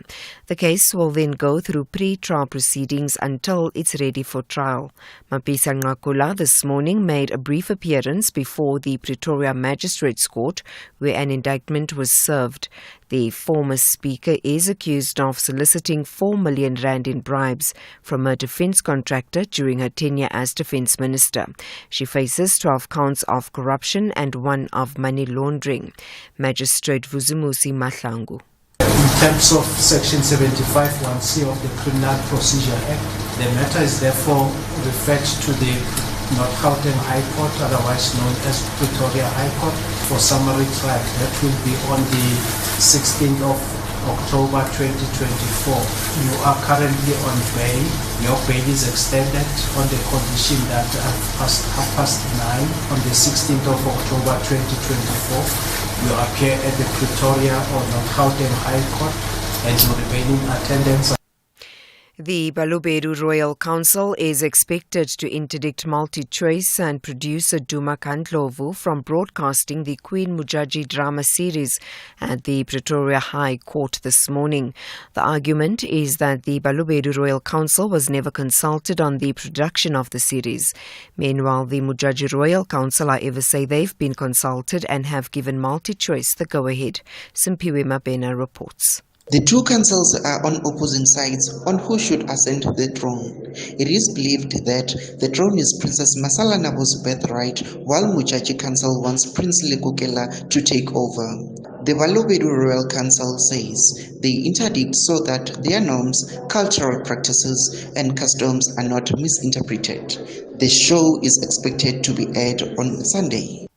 The case will then go through pre-trial proceedings until it's ready for trial. Mapisa Ngakula this morning made a brief appearance before the Pretoria Magistrates Court, where an indictment was served. The former speaker is accused of soliciting 4 million rand in bribes from a defence contractor during her tenure as defence minister. She faces 12 counts of corruption and 1 of money laundering. Magistrate Vuzumusi Mahlangu. In terms of Section 75 1C of the Criminal Procedure Act, the matter is therefore referred to the North Gauteng High Court, otherwise known as Pretoria High Court, for summary trial. That will be on the 16th of October 2024. You are currently on bail. Your bail is extended on the condition that at 9:30 on the 16th of October 2024, you appear at the Pretoria or North Gauteng High Court and your remaining attendance. The Balobedu Royal Council is expected to interdict MultiChoice and producer Duma Kandlovu from broadcasting the Queen Mujaji drama series at the Pretoria High Court this morning. The argument is that the Balobedu Royal Council was never consulted on the production of the series. Meanwhile, the Mujaji Royal Council, however, say they've been consulted and have given MultiChoice the go-ahead. Simpiwe Mabena reports. The two councils are on opposing sides on who should ascend the throne. It is believed that the throne is Princess Masalanabo's birthright, while Mujaji Council wants Prince Lekukela to take over. The Balobedu Royal Council says they interdict so that their norms, cultural practices and customs are not misinterpreted. The show is expected to be aired on Sunday.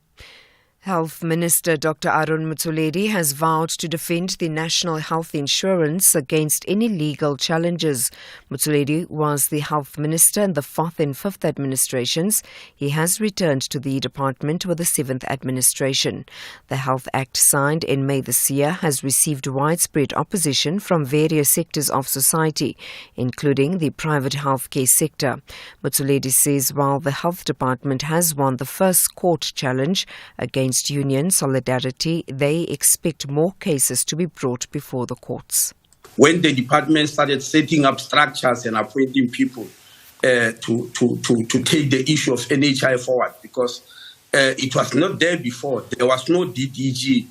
Health Minister Dr. Aaron Motsoaledi has vowed to defend the national health insurance against any legal challenges. Motsoaledi was the health minister in the 4th and 5th administrations. He has returned to the department with the 7th administration. The Health Act signed in May this year has received widespread opposition from various sectors of society, including the private healthcare sector. Motsoaledi says while the health department has won the first court challenge against union solidarity, they expect more cases to be brought before the courts. When the department started setting up structures and appointing people to take the issue of NHI forward, because it was not there before. There was no DDG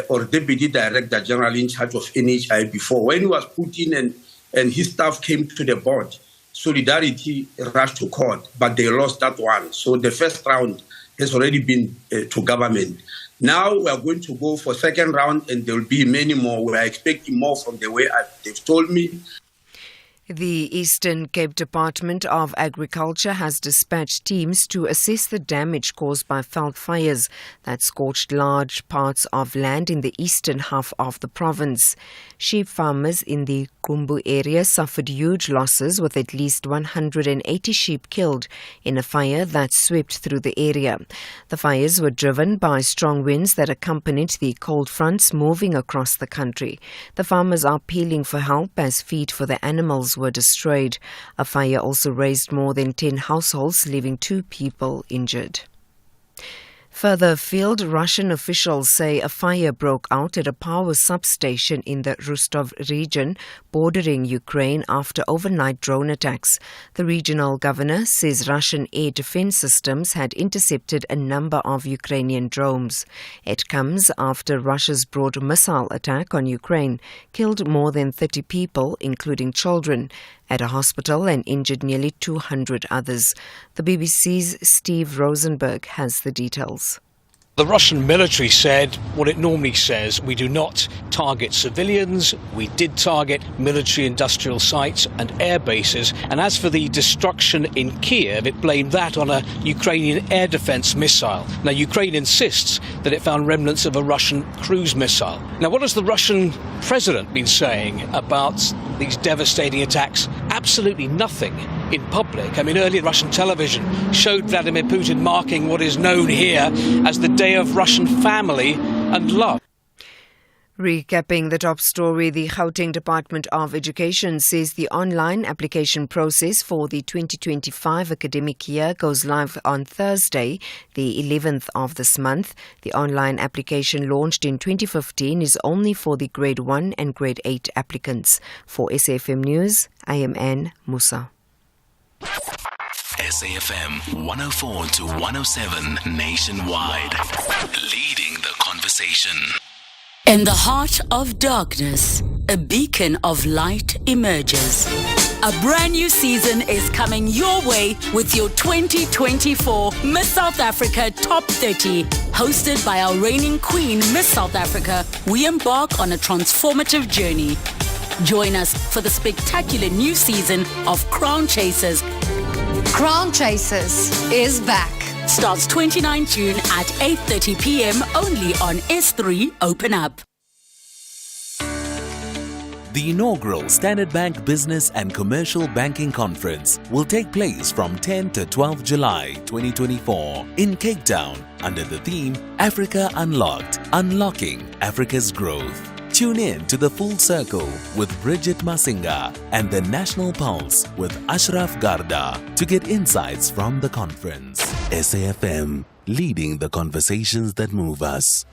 or Deputy Director General in charge of NHI before. When he was put in and his staff came to the board, Solidarity rushed to court, but they lost that one. So the first round has already been to government. Now we are going to go for second round and there will be many more. We are expecting more from the way they've told me. The Eastern Cape Department of Agriculture has dispatched teams to assess the damage caused by veld fires that scorched large parts of land in the eastern half of the province. Sheep farmers in the Kumbu area suffered huge losses, with at least 180 sheep killed in a fire that swept through the area. The fires were driven by strong winds that accompanied the cold fronts moving across the country. The farmers are appealing for help as feed for the animals were destroyed. A fire also razed more than 10 households, leaving 2 people injured. Further afield, Russian officials say a fire broke out at a power substation in the Rostov region bordering Ukraine after overnight drone attacks. The regional governor says Russian air defense systems had intercepted a number of Ukrainian drones. It comes after Russia's broad missile attack on Ukraine killed more than 30 people, including children, at a hospital and injured nearly 200 others. The BBC's Steve Rosenberg has the details. The Russian military said what it normally says: we do not target civilians. We did target military industrial sites and air bases. And as for the destruction in Kiev, it blamed that on a Ukrainian air defense missile. Now, Ukraine insists that it found remnants of a Russian cruise missile. Now, what has the Russian president been saying about these devastating attacks? Absolutely nothing in public. I mean, earlier Russian television showed Vladimir Putin marking what is known here as the Day of Russian Family and Love. Recapping the top story, the Gauteng Department of Education says the online application process for the 2025 academic year goes live on Thursday, the 11th of this month. The online application, launched in 2015, is only for the Grade 1 and Grade 8 applicants. For SAFM News, I am Anne Musa. SAFM 104 to 107 nationwide. Leading the conversation. In the heart of darkness, a beacon of light emerges. A brand new season is coming your way with your 2024 Miss South Africa Top 30. Hosted by our reigning queen, Miss South Africa, we embark on a transformative journey. Join us for the spectacular new season of Crown Chasers. Crown Chasers is back. Starts 29 June at 8:30 p.m. only on S3 Open Up. The inaugural Standard Bank Business and Commercial Banking Conference will take place from 10 to 12 July 2024 in Cape Town under the theme Africa Unlocked, Unlocking Africa's Growth. Tune in to The Full Circle with Bridget Masinga and The National Pulse with Ashraf Garda to get insights from the conference. SAFM, leading the conversations that move us.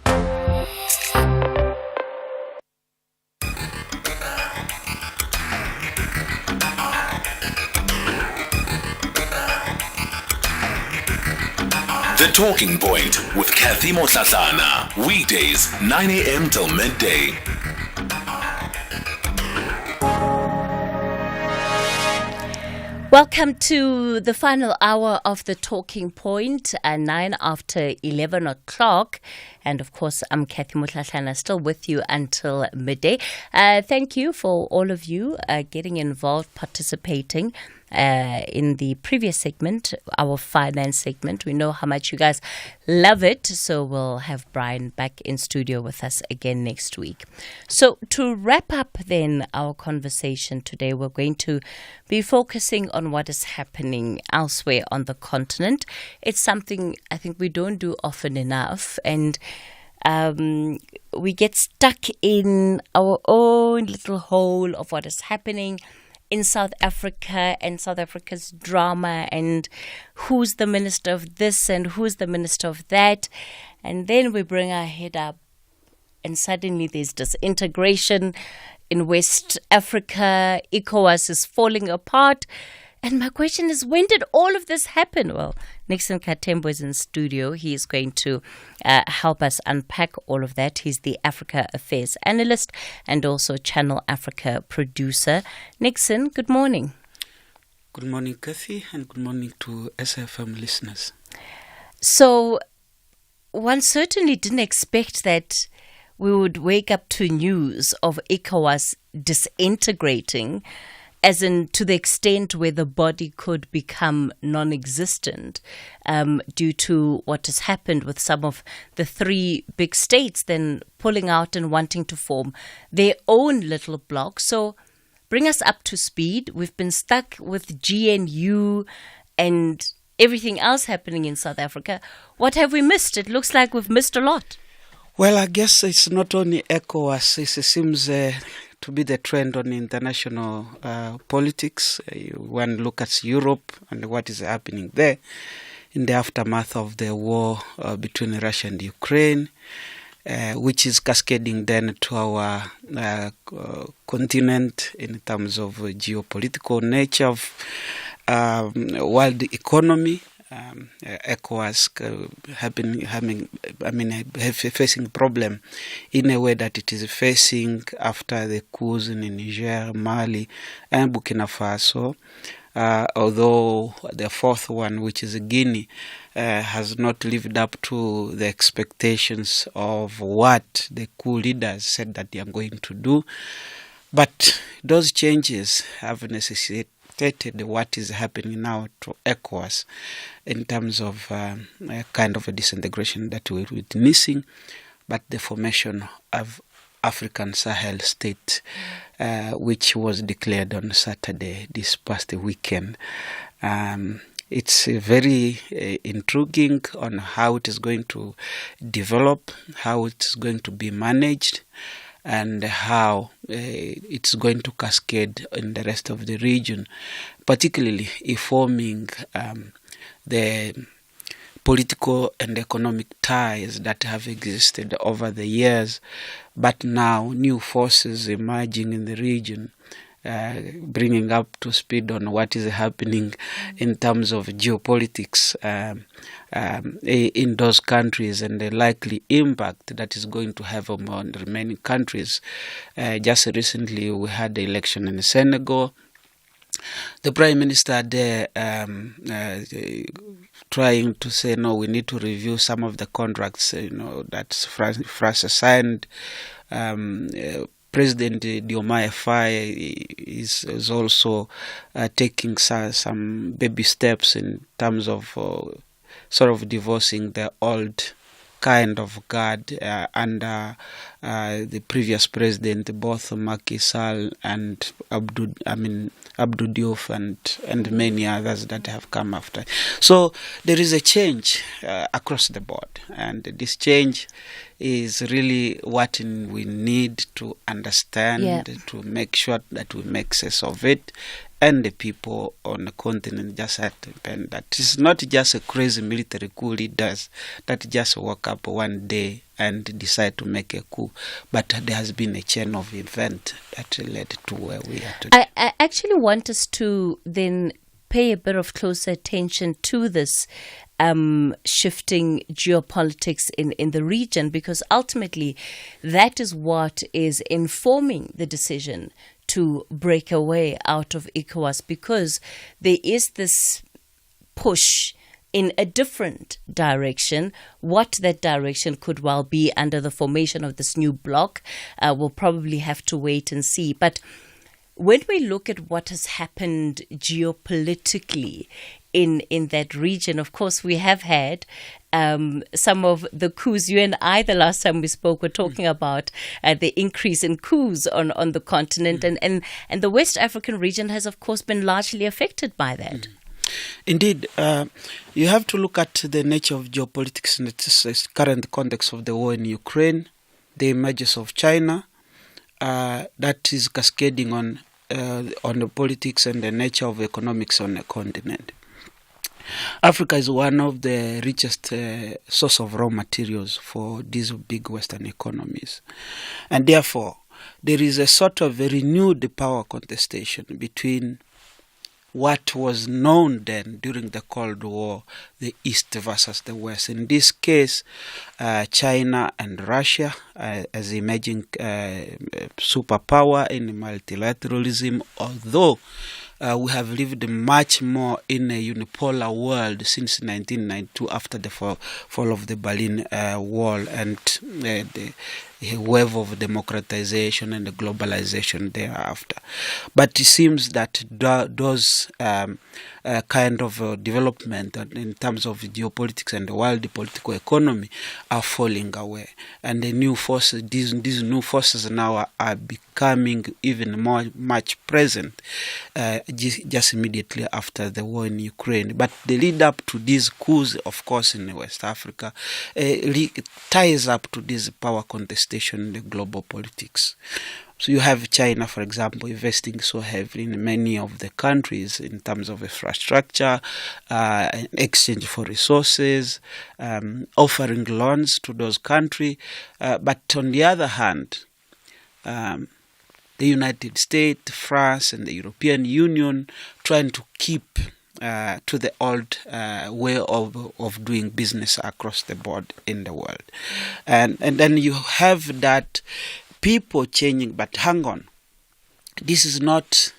The Talking Point with Cathy Mohlahlana. Weekdays, 9 a.m. till midday. Welcome to the final hour of The Talking Point, 9 after 11 o'clock. And of course, I'm Cathy Mohlahlana, still with you until midday. Thank you for all of you getting involved, participating. In the previous segment, our finance segment. We know how much you guys love it, so we'll have Brian back in studio with us again next week. So to wrap up then our conversation today, we're going to be focusing on what is happening elsewhere on the continent. It's something I think we don't do often enough, and we get stuck in our own little hole of what is happening in South Africa and South Africa's drama and who's the minister of this and who's the minister of that. And then we bring our head up and suddenly there's disintegration in West Africa. ECOWAS is falling apart. And my question is, when did all of this happen? Well, Nixon Katembo is in studio. He is going to help us unpack all of that. He's the Africa Affairs analyst and also Channel Africa producer. Nixon, good morning. Good morning, Cathy, and good morning to SFM listeners. So, one certainly didn't expect that we would wake up to news of ECOWAS disintegrating. as in to the extent where the body could become non-existent due to what has happened with some of the three big states then pulling out and wanting to form their own little block. So bring us up to speed. We've been stuck with GNU and everything else happening in South Africa. What have we missed? It looks like we've missed a lot. Well, I guess it's not only ECOWAS. It seems to be the trend on international politics. One look at Europe and what is happening there in the aftermath of the war between Russia and Ukraine, which is cascading then to our continent in terms of geopolitical nature of world economy. ECOWAS facing problem in a way that it is facing after the coups in Niger, Mali, and Burkina Faso. Although the fourth one, which is Guinea, has not lived up to the expectations of what the coup leaders said that they are going to do. But those changes have necessitated what is happening now to ECOWAS in terms of a kind of a disintegration that we're witnessing, but the formation of African Sahel state, which was declared on Saturday this past weekend. It's very intriguing on how it is going to develop, how it's going to be managed, and how it's going to cascade in the rest of the region, particularly informing the political and economic ties that have existed over the years, but now new forces emerging in the region, bringing up to speed on what is happening in terms of geopolitics in those countries and the likely impact that is going to have on the remaining countries. Just recently we had the election in Senegal. The Prime Minister there trying to say, no, we need to review some of the contracts, that France signed. President Diomaye Faye is also taking some baby steps in terms of sort of divorcing the old kind of guard under the previous president, both Macky Sall and Abdou Diouf and many others that have come after. So there is a change across the board, and this change is really what we need to understand, to make sure that we make sense of it, and the people on the continent just have to depend that it's not just a crazy military coup leaders that just woke up one day and decide to make a coup, but there has been a chain of events that led to where we are today. I actually want us to then pay a bit of closer attention to this shifting geopolitics in the region, because ultimately that is what is informing the decision to break away out of ECOWAS, because there is this push in a different direction. What that direction could well be under the formation of this new bloc, we'll probably have to wait and see. But when we look at what has happened geopolitically in that region, of course, we have had some of the coups. You and I, the last time we spoke, were talking about the increase in coups on the continent, and the West African region has, of course, been largely affected by that. Indeed, you have to look at the nature of geopolitics in its current context of the war in Ukraine, the emergence of China, that is cascading on the politics and the nature of economics on the continent. Africa is one of the richest source of raw materials for these big Western economies. And therefore, there is a sort of a renewed power contestation between what was known then during the Cold War, the East versus the West. In this case, China and Russia as emerging superpower in multilateralism, although we have lived much more in a unipolar world since 1992 after the fall of the Berlin Wall and the a wave of democratization and globalization thereafter. But it seems that those kind of development in terms of geopolitics and the world political economy are falling away, and the new forces, these new forces now are becoming even much present just immediately after the war in Ukraine. But the lead up to these coups, of course, in West Africa, ties up to this power contestation in the global politics. So you have China, for example, investing so heavily in many of the countries in terms of infrastructure, exchange for resources, offering loans to those countries. But on the other hand, the United States, France, and the European Union trying to keep to the old way of doing business across the board in the world. And then you have that people changing, but hang on, this is not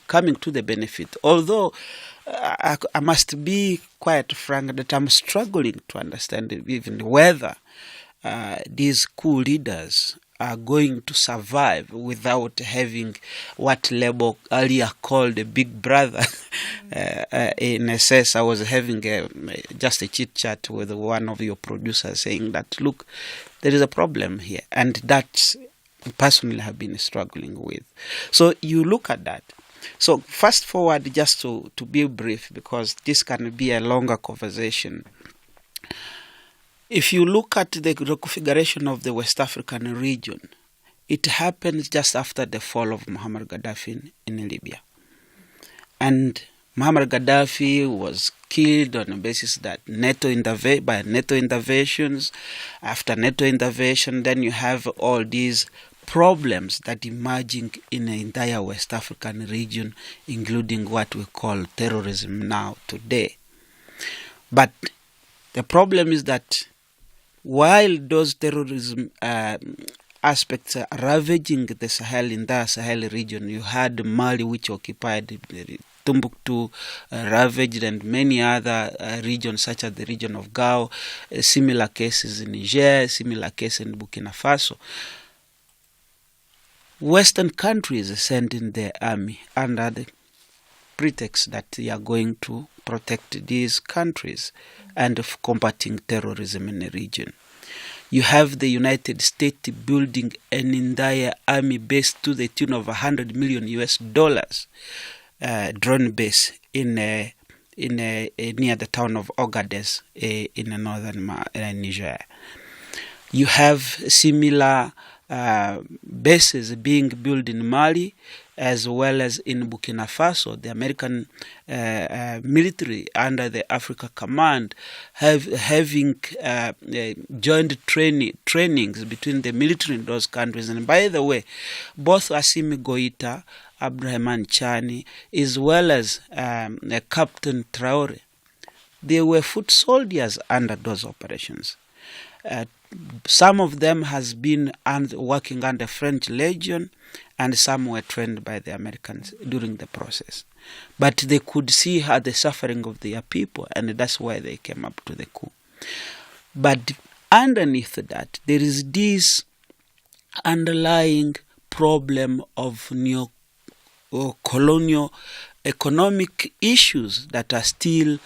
coming to the benefit. Although I must be quite frank that I'm struggling to understand even whether these coup leaders are going to survive without having what label earlier called a big brother. In a sense, I was having just a chit chat with one of your producers saying that, look, there is a problem here, and that's personally have been struggling with. So you look at that. So fast forward, just to be brief, because this can be a longer conversation. If you look at the reconfiguration of the West African region, it happened just after the fall of Muammar Gaddafi in Libya. And Muammar Gaddafi was killed on the basis that by NATO interventions. After NATO intervention, then you have all these problems that emerging in the entire West African region, including what we call terrorism now today. But the problem is that while those terrorism aspects are ravaging the Sahel, in the Sahel region, you had Mali, which occupied Timbuktu, ravaged, and many other regions, such as the region of Gao, similar cases in Niger, similar cases in Burkina Faso. Western countries sent in their army under the pretext that they are going to protect these countries and of combating terrorism in the region. You have the United States building an entire army base to the tune of $100 million drone base in near the town of Ogaden in northern Niger. You have similar bases being built in Mali as well as in Burkina Faso. The American military under the Africa Command having joint trainings between the military in those countries. And by the way, both Assimi Goïta, Abdourahmane Chani, as well as Captain Traore, they were foot soldiers under those operations. Some of them has been working under French Legion, and some were trained by the Americans during the process. But they could see the suffering of their people, and that's why they came up to the coup. But underneath that, there is this underlying problem of neo-colonial economic issues that are still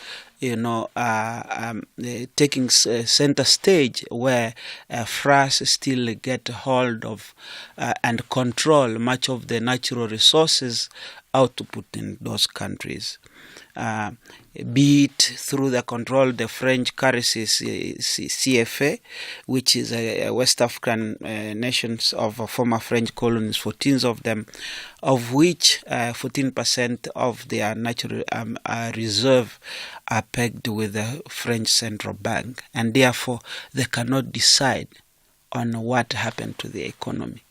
taking center stage, where France still get hold of and control much of the natural resources output in those countries. Be it through the control of the French currency CFA, which is a West African nations of former French colonies, 14 of them, of which 14% of their natural reserve are pegged with the French central bank, and therefore they cannot decide on what happened to the economy.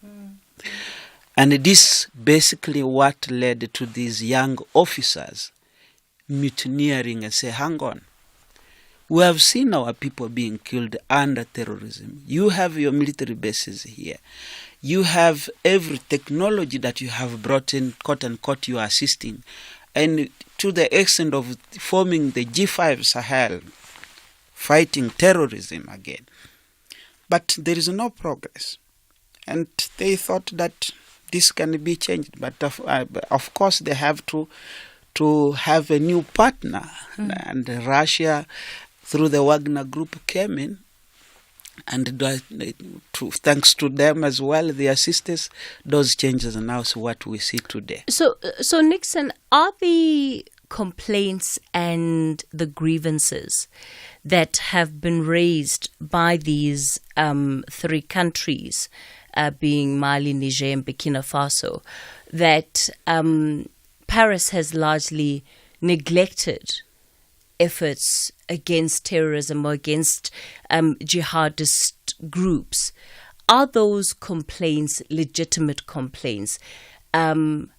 And this basically what led to these young officers mutineering and say, hang on, we have seen our people being killed under terrorism. You have your military bases here. You have every technology that you have brought in, quote unquote, you are assisting. And to the extent of forming the G5 Sahel, fighting terrorism again. But there is no progress. and they thought that this can be changed. But of course, they have to have a new partner, and Russia, through the Wagner Group, came in, and thanks to them as well, the assistance, those changes are now what we see today. So Nixon, are the complaints and the grievances that have been raised by these three countries, being Mali, Niger, and Burkina Faso, that Paris has largely neglected efforts against terrorism or against jihadist groups? Are those complaints legitimate complaints? Do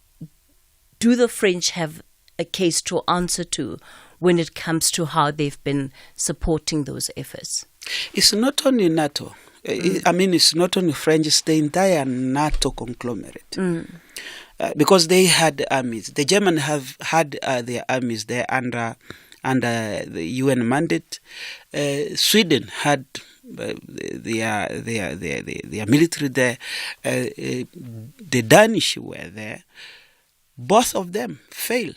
the French have a case to answer to when it comes to how they've been supporting those efforts? It's not only NATO. It's not only French, it's the entire NATO conglomerate. Because they had armies. The Germans have had their armies there under the UN mandate. Sweden had their military there. The Danish were there. Both of them failed.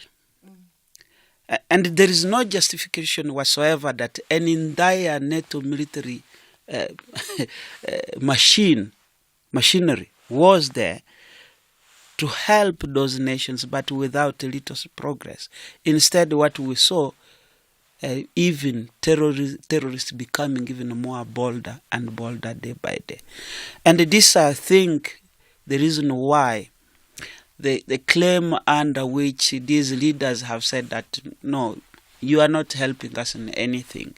And there is no justification whatsoever that an entire NATO military machinery was there to help those nations, but without a little progress. Instead, what we saw, even terrorists becoming even more bolder and bolder day by day. And this, I think, the reason why the claim under which these leaders have said that, no, you are not helping us in anything.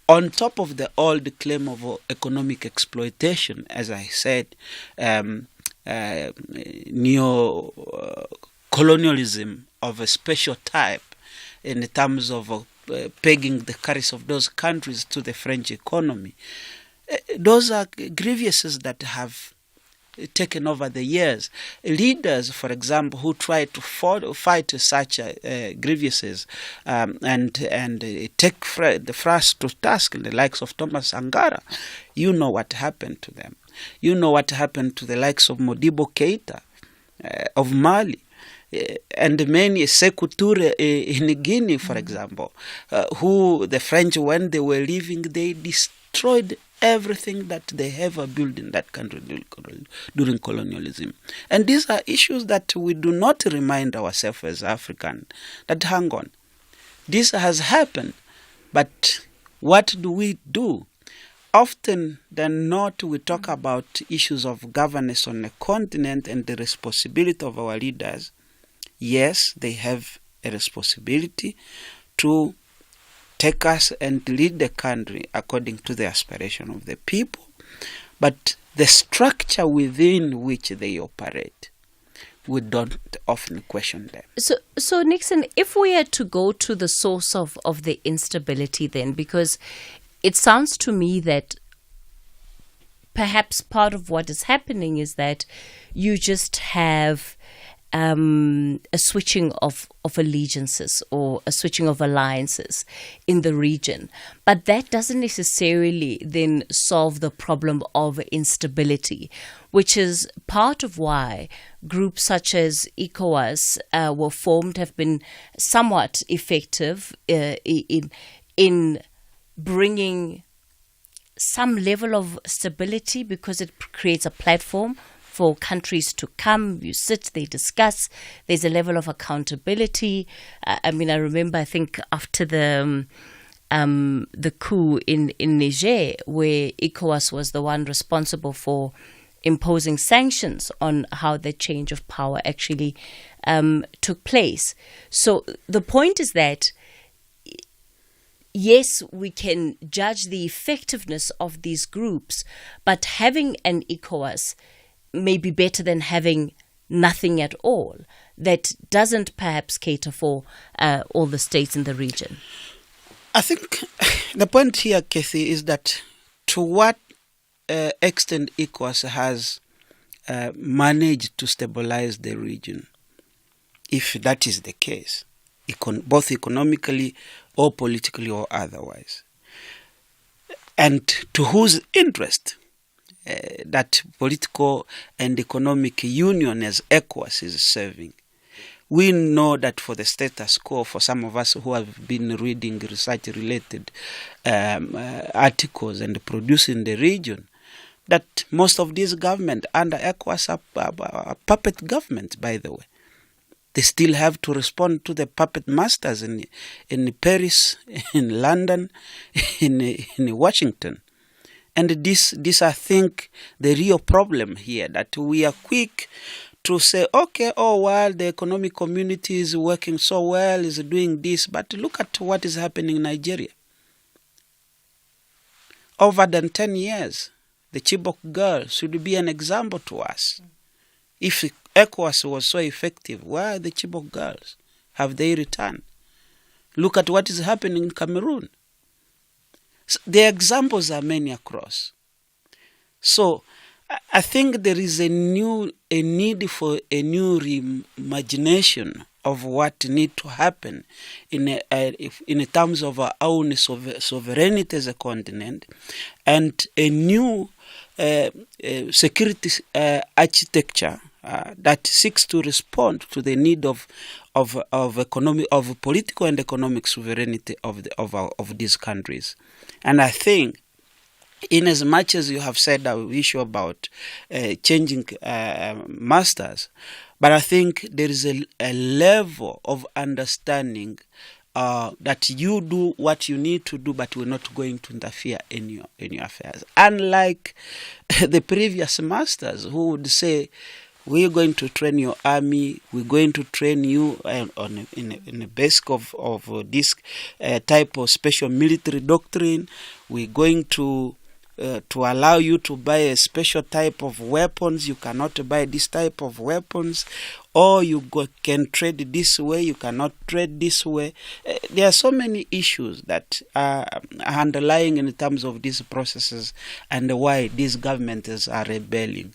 On top of the old claim of economic exploitation, as I said, neo-colonialism of a special type in terms of pegging the carries of those countries to the French economy. Those are grievances that have taken over the years. Leaders, for example, who try to fight such grievances and take the first to task, the likes of Thomas Sankara, you know what happened to them. You know what happened to the likes of Modibo Keita of Mali, and many Sekou Touré in Guinea, for example, who the French, when they were leaving, they destroyed everything that they ever built in that country during colonialism. And these are issues that we do not remind ourselves as African, that hang on. This has happened, but what do we do? Often than not, we talk about issues of governance on a continent and the responsibility of our leaders. Yes, they have a responsibility to take us and lead the country according to the aspiration of the people, but the structure within which they operate, we don't often question them. So Nixon, if we had to go to the source of the instability then, because it sounds to me that perhaps part of what is happening is that you just have a switching of allegiances or a switching of alliances in the region. But that doesn't necessarily then solve the problem of instability, which is part of why groups such as ECOWAS were formed, have been somewhat effective in bringing some level of stability, because it creates a platform for countries to come, you sit, they discuss, there's a level of accountability. I remember, I think after the coup in Niger, where ECOWAS was the one responsible for imposing sanctions on how the change of power actually took place. So the point is that yes, we can judge the effectiveness of these groups, but having an ECOWAS may be better than having nothing at all that doesn't perhaps cater for all the states in the region. I think the point here, Cathy, is that to what extent ECOWAS has managed to stabilize the region, if that is the case, both economically or politically or otherwise, and to whose interest that political and economic union as ECOWAS is serving. We know that for the status quo, for some of us who have been reading research-related articles and producing the region, that most of these government under ECOWAS are puppet government, by the way. They still have to respond to the puppet masters in Paris, in London, in Washington. And this, I think, the real problem here, that we are quick to say, okay, the economic community is working so well, is doing this, but look at what is happening in Nigeria. Over than 10 years, the Chibok girl should be an example to us. If ECOWAS was so effective, why are the Chibok girls? Have they returned? Look at what is happening in Cameroon. So the examples are many across. So I think there is a need for a new reimagination of what needs to happen in terms of our own sovereignty as a continent, and a new security architecture that seeks to respond to the need of political and economic sovereignty of these countries. And I think, in as much as you have said our issue about changing masters, but I think there is a level of understanding that you do what you need to do, but we're not going to interfere in your affairs. Unlike the previous masters who would say, we're going to train your army, we're going to train you in the basis of this type of special military doctrine, we're going to allow you to buy a special type of weapons, you cannot buy this type of weapons, or you can trade this way, you cannot trade this way. There are so many issues that are underlying in terms of these processes and why these governments are rebelling.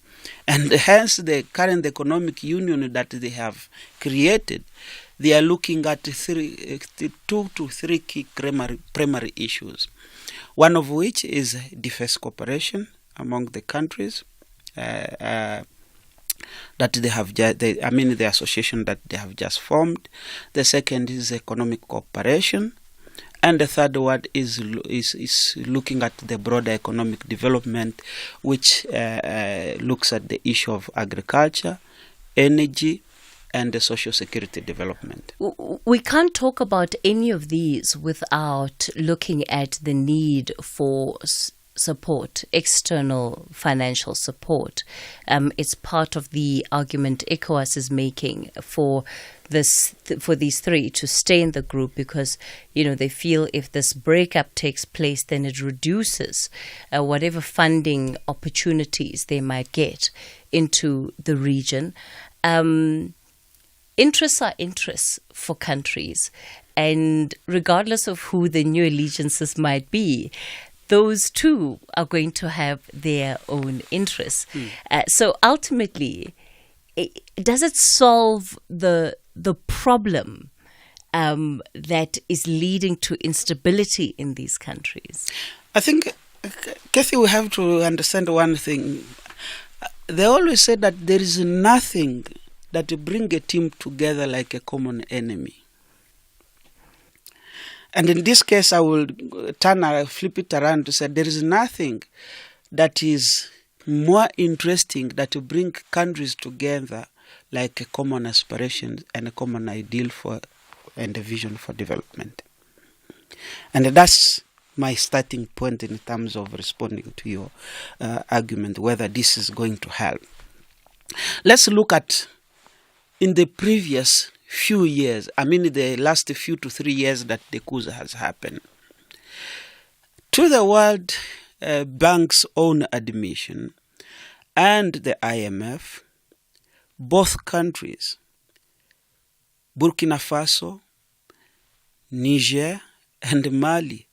And hence the current economic union that they have created, they are looking at 2 to 3 key primary issues. One of which is defense cooperation among the countries that they have the association that they have just formed. The second is economic cooperation. And the third one is looking at the broader economic development, which looks at the issue of agriculture, energy, and the social security development. We can't talk about any of these without looking at the need for support, external financial support. It's part of the argument ECOWAS is making for these three to stay in the group, because they feel if this breakup takes place, then it reduces whatever funding opportunities they might get into the region. Interests are interests for countries, and regardless of who the new allegiances might be, those too are going to have their own interests. So ultimately, does it solve the problem that is leading to instability in these countries? I think, Cathy, we have to understand one thing. They always say that there is nothing that bring a team together like a common enemy. And in this case, I will flip it around to say there is nothing that is more interesting that to bring countries together like a common aspiration and a common ideal and a vision for development. And that's my starting point in terms of responding to your argument, whether this is going to help. Let's look at in the previous few years, the last few to 3 years that the coup has happened. To the World Bank's own admission and the IMF, both countries, Burkina Faso, Niger, and Mali,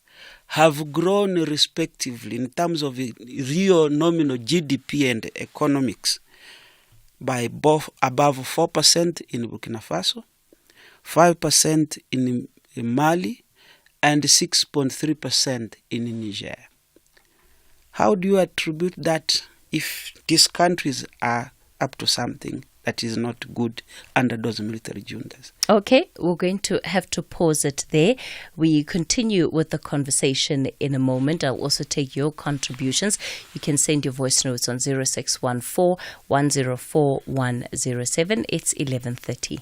have grown respectively in terms of real nominal GDP and economics by both above 4% in Burkina Faso, 5% in Mali, and 6.3% in Niger. How do you attribute that if these countries are up to something that is not good under those military juntas. Okay, we're going to have to pause it there. We continue with the conversation in a moment. I'll also take your contributions. You can send your voice notes on 0614 104 107. It's 11:30.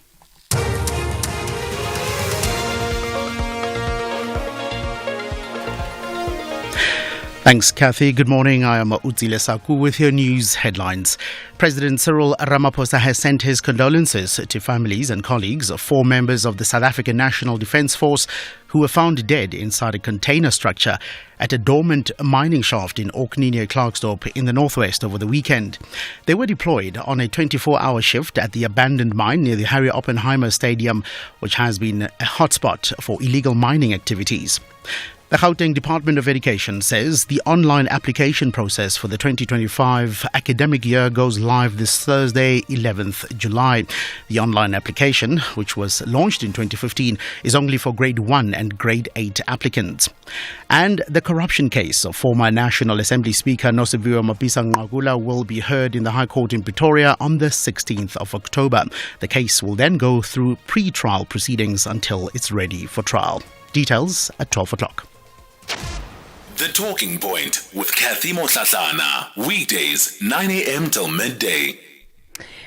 Thanks, Cathy. Good morning. I am Utsile Saku with your news headlines. President Cyril Ramaphosa has sent his condolences to families and colleagues of 4 members of the South African National Defence Force who were found dead inside a container structure at a dormant mining shaft in Orkney near Klerksdorp in the northwest over the weekend. They were deployed on a 24-hour shift at the abandoned mine near the Harry Oppenheimer Stadium, which has been a hotspot for illegal mining activities. The Gauteng Department of Education says the online application process for the 2025 academic year goes live this Thursday, 11th July. The online application, which was launched in 2015, is only for grade 1 and grade 8 applicants. And the corruption case of former National Assembly Speaker Nosiviwe Mapisa-Nqakula will be heard in the High Court in Pretoria on the 16th of October. The case will then go through pre-trial proceedings until it's ready for trial. Details at 12 o'clock. The Talking Point with Cathy Mohlahlana. Weekdays, 9 a.m. till midday.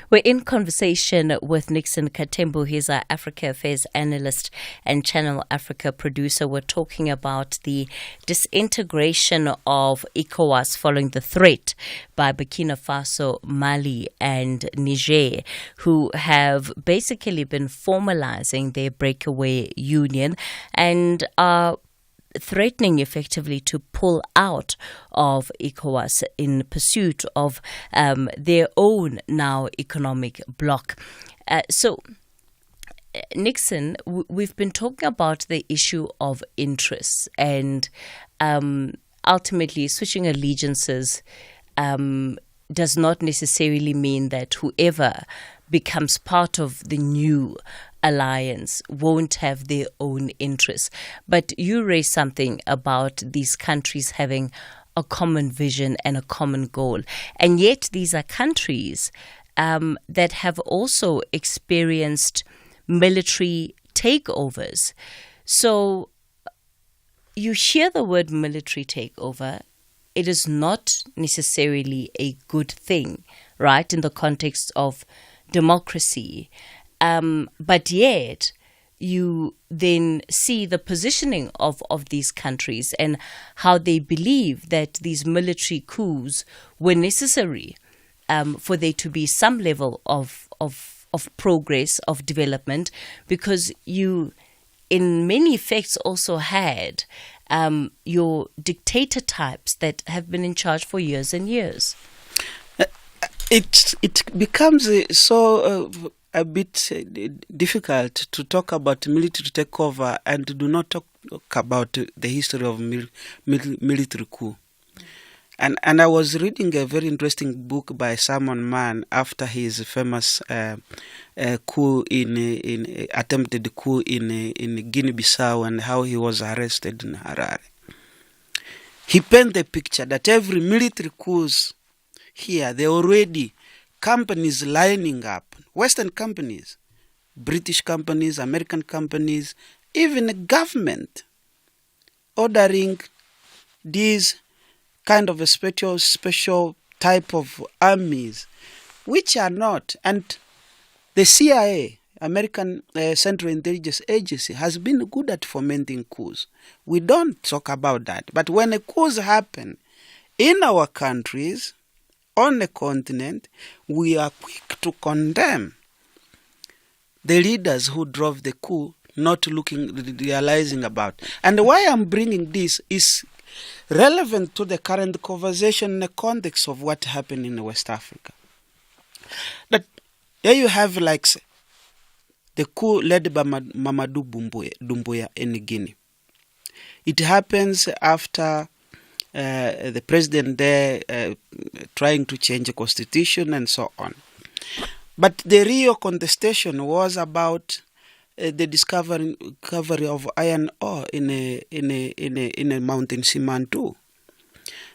We're in conversation with Nixon Katembu. He's our Africa Affairs analyst and Channel Africa producer. We're talking about the disintegration of ECOWAS following the threat by Burkina Faso, Mali and Niger, who have basically been formalizing their breakaway union and are threatening effectively to pull out of ECOWAS in pursuit of their own now economic bloc. So, Nixon, we've been talking about the issue of interests and ultimately switching allegiances does not necessarily mean that whoever becomes part of the new alliance won't have their own interests. But you raised something about these countries having a common vision and a common goal. And yet these are countries that have also experienced military takeovers. So you hear the word military takeover, it is not necessarily a good thing, right, in the context of democracy. But yet, you then see the positioning of these countries and how they believe that these military coups were necessary for there to be some level of progress, of development, because you, in many effects, also had your dictator types that have been in charge for years and years. It becomes so a bit difficult to talk about military takeover and do not talk about the history of military coup. And I was reading a very interesting book by Simon Mann after his famous coup attempted coup in Guinea-Bissau and how he was arrested in Harare. He painted the picture that every military coups here, they already companies lining up, Western companies, British companies, American companies, even the government ordering these kind of a special type of armies, which are not. And the CIA, American Central Intelligence Agency, has been good at fomenting coups. We don't talk about that. But when a coups happen in our countries, on the continent, we are quick to condemn the leaders who drove the coup, not realizing about. And why I'm bringing this is relevant to the current conversation in the context of what happened in West Africa. That here you have like the coup led by Mamadou Doumbouya in Guinea. It happens after the president there trying to change the constitution and so on. But the real contestation was about the discovery of iron ore in a mountain Simantu.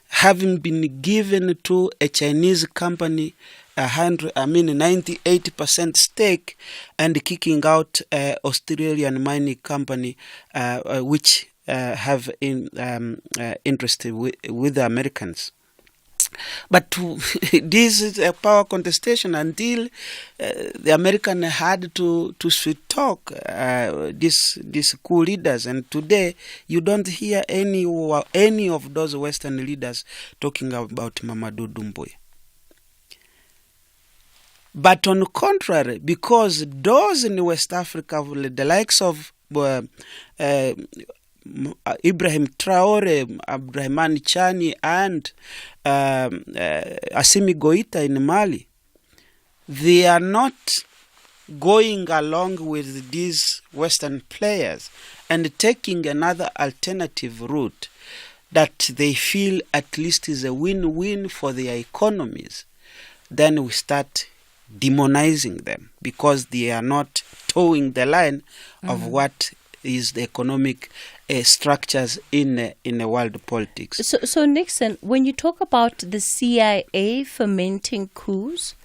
having been given to a Chinese company 98% stake, and kicking out Australian mining company which have interest with the Americans. But this is a power contestation until the American had to sweet talk these coup leaders, and today you don't hear any of those Western leaders talking about Mamadou Doumbouya. But on the contrary, because those in West Africa, the likes of Ibrahim Traore, Abdurrahman Chani, and Assimi Goïta in Mali, they are not going along with these Western players and taking another alternative route that they feel at least is a win-win for their economies. Then we start demonizing them because they are not towing the line of what is the economic structures in world politics. So Nixon, when you talk about the CIA fomenting coups,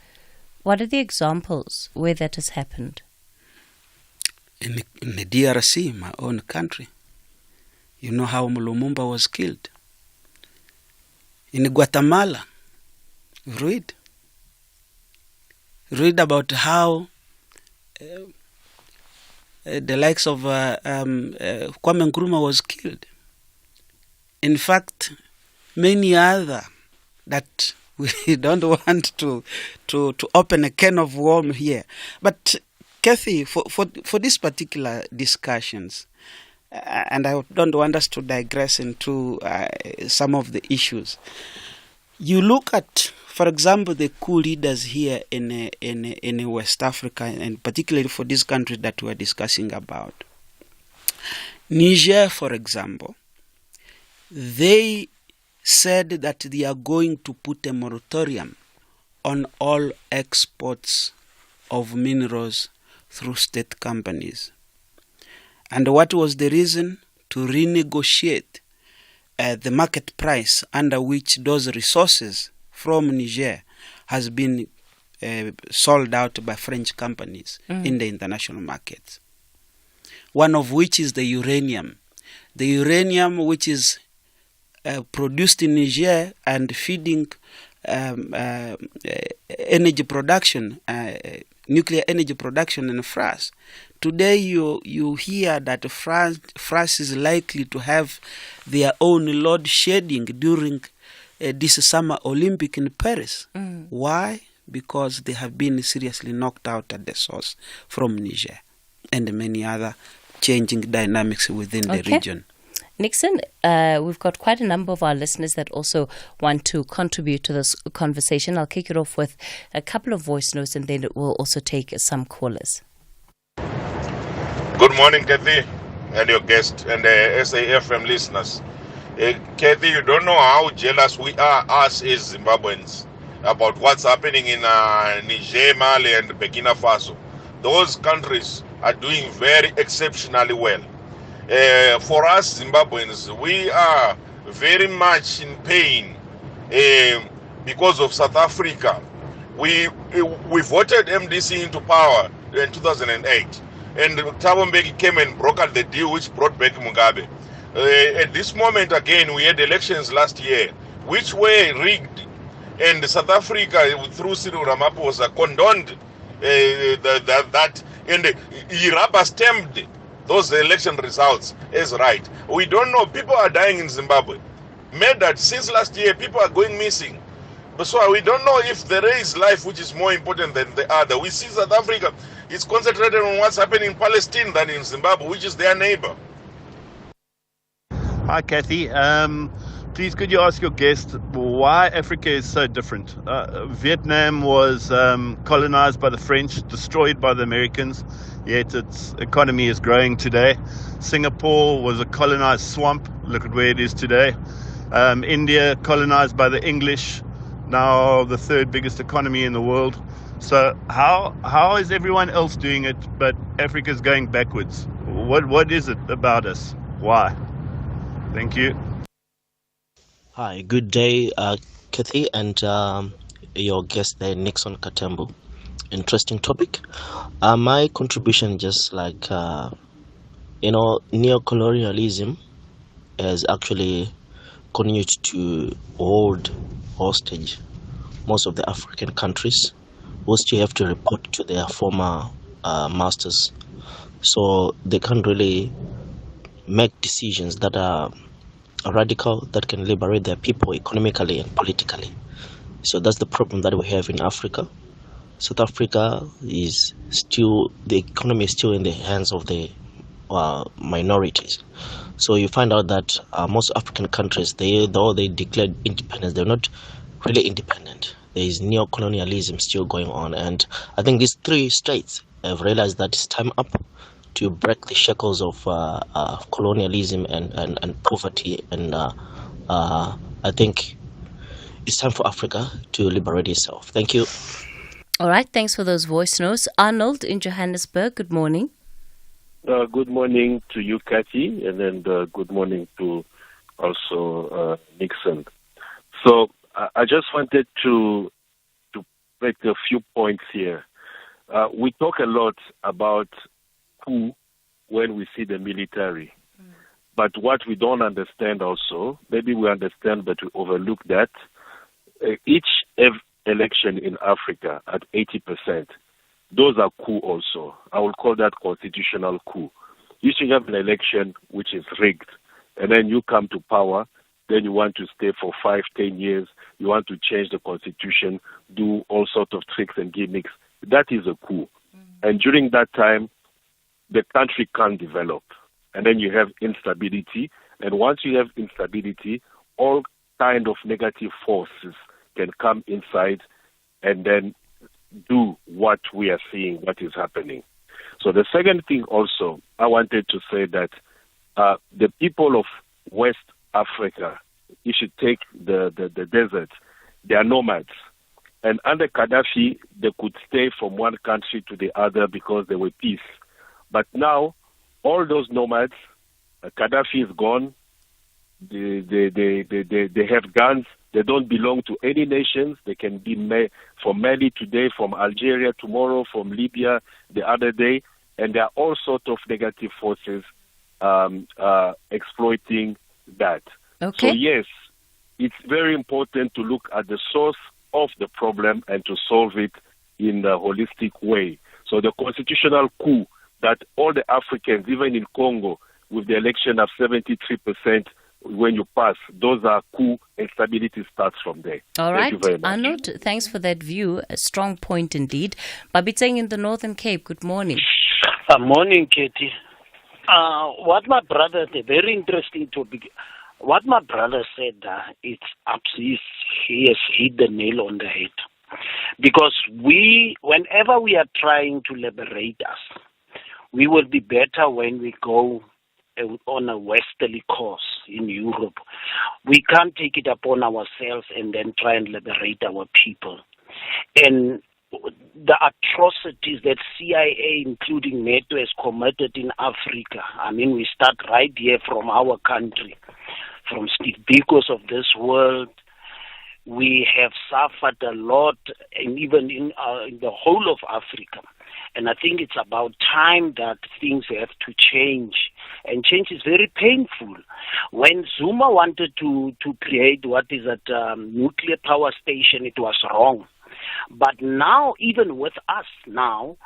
what are the examples where that has happened? In the DRC, my own country, you know how Lumumba was killed. In Guatemala, read about how the likes of Kwame Nkrumah was killed. In fact, many other that we don't want to open a can of worms here. But Cathy, for these particular discussions, and I don't want us to digress into some of the issues, you look at, for example, the coup leaders here in West Africa, and particularly for these countries that we are discussing about. Niger, for example, they said that they are going to put a moratorium on all exports of minerals through state companies. And what was the reason? To renegotiate the market price under which those resources from Niger has been sold out by French companies in the international markets. One of which is the uranium. The uranium which is produced in Niger and feeding energy production, nuclear energy production in France. Today you hear that France is likely to have their own load shedding during this summer Olympic in Paris. Why? Because they have been seriously knocked out at the source from Niger and many other changing dynamics within the region. Nixon, we've got quite a number of our listeners that also want to contribute to this conversation. I'll kick it off with a couple of voice notes and then we'll also take some callers. Good morning, Cathy, and your guest and SAFM listeners. Cathy, you don't know how jealous we are, us as Zimbabweans, about what's happening in Niger, Mali, and Burkina Faso. Those countries are doing very exceptionally well. For us Zimbabweans, we are very much in pain because of South Africa. We voted MDC into power in 2008, and Thabo Mbeki came and brokered the deal which brought back Mugabe. At this moment again, we had elections last year, which were rigged, and South Africa, through Cyril Ramaphosa, condoned that, and he rubber-stamped those election results as right. We don't know. People are dying in Zimbabwe. Murdered since last year. People are going missing. But so we don't know if there is life which is more important than the other. We see South Africa is concentrated on what's happening in Palestine than in Zimbabwe, which is their neighbor. Hi, Cathy. Please, could you ask your guest why Africa is so different? Vietnam was colonized by the French, destroyed by the Americans, yet its economy is growing today. Singapore was a colonized swamp. Look at where it is today. India, colonized by the English, now the third biggest economy in the world. So how is everyone else doing it, but Africa's going backwards? What is it about us? Why? Thank you. Hi, good day, Cathy, and your guest there, Nixon Katembu. Interesting topic. My contribution, just like, neocolonialism has actually continued to hold hostage most of the African countries, who still have to report to their former masters. So they can't really make decisions that are radical, that can liberate their people economically and politically. So that's the problem that we have in Africa. South Africa is still, the economy is still in the hands of the minorities. So you find out that most African countries, though they declared independence, they're not really independent. There is neo-colonialism still going on, and I think these three states have realized that it's time up to break the shackles of colonialism and poverty, and I think it's time for Africa to liberate itself. Thank you. All right, thanks for those voice notes. Arnold in Johannesburg, good morning. Good morning to you, Cathy, and then good morning to also Nixon. So I just wanted to make a few points here. We talk a lot about coup when we see the military. But what we don't understand also, maybe we understand but we overlook that, each election in Africa at 80%, those are coup also. I will call that constitutional coup. You should have an election which is rigged, and then you come to power, then you want to stay for 5-10 years, you want to change the constitution, do all sorts of tricks and gimmicks. That is a coup. And during that time, the country can't develop. And then you have instability. And once you have instability, all kind of negative forces can come inside and then do what we are seeing, what is happening. So the second thing also, I wanted to say that the people of West Africa, you should take the desert, they are nomads. And under Gaddafi, they could stay from one country to the other because they were peace. But now, all those nomads, Gaddafi is gone. They have guns. They don't belong to any nations. They can be from Mali today, from Algeria tomorrow, from Libya the other day. And there are all sorts of negative forces exploiting that. Okay. So yes, it's very important to look at the source of the problem and to solve it in a holistic way. So the constitutional coup that all the Africans, even in Congo, with the election of 73%, when you pass, those are coup, and stability starts from there. All right, Thank you very much. Arnold, thanks for that view. A strong point indeed. Babiteng in the Northern Cape, good morning. Morning, Katie. What my brother, a very interesting topic. What my brother said, he has hit the nail on the head. Because whenever we are trying to liberate us, we will be better when we go on a westerly course in Europe. We can't take it upon ourselves and then try and liberate our people. And the atrocities that CIA, including NATO, has committed in Africa, I mean, we start right here from our country, from Steve Bikos of this world. We have suffered a lot, and even in the whole of Africa. And I think it's about time that things have to change. And change is very painful. When Zuma wanted to create nuclear power station, it was wrong. But now, even with us now,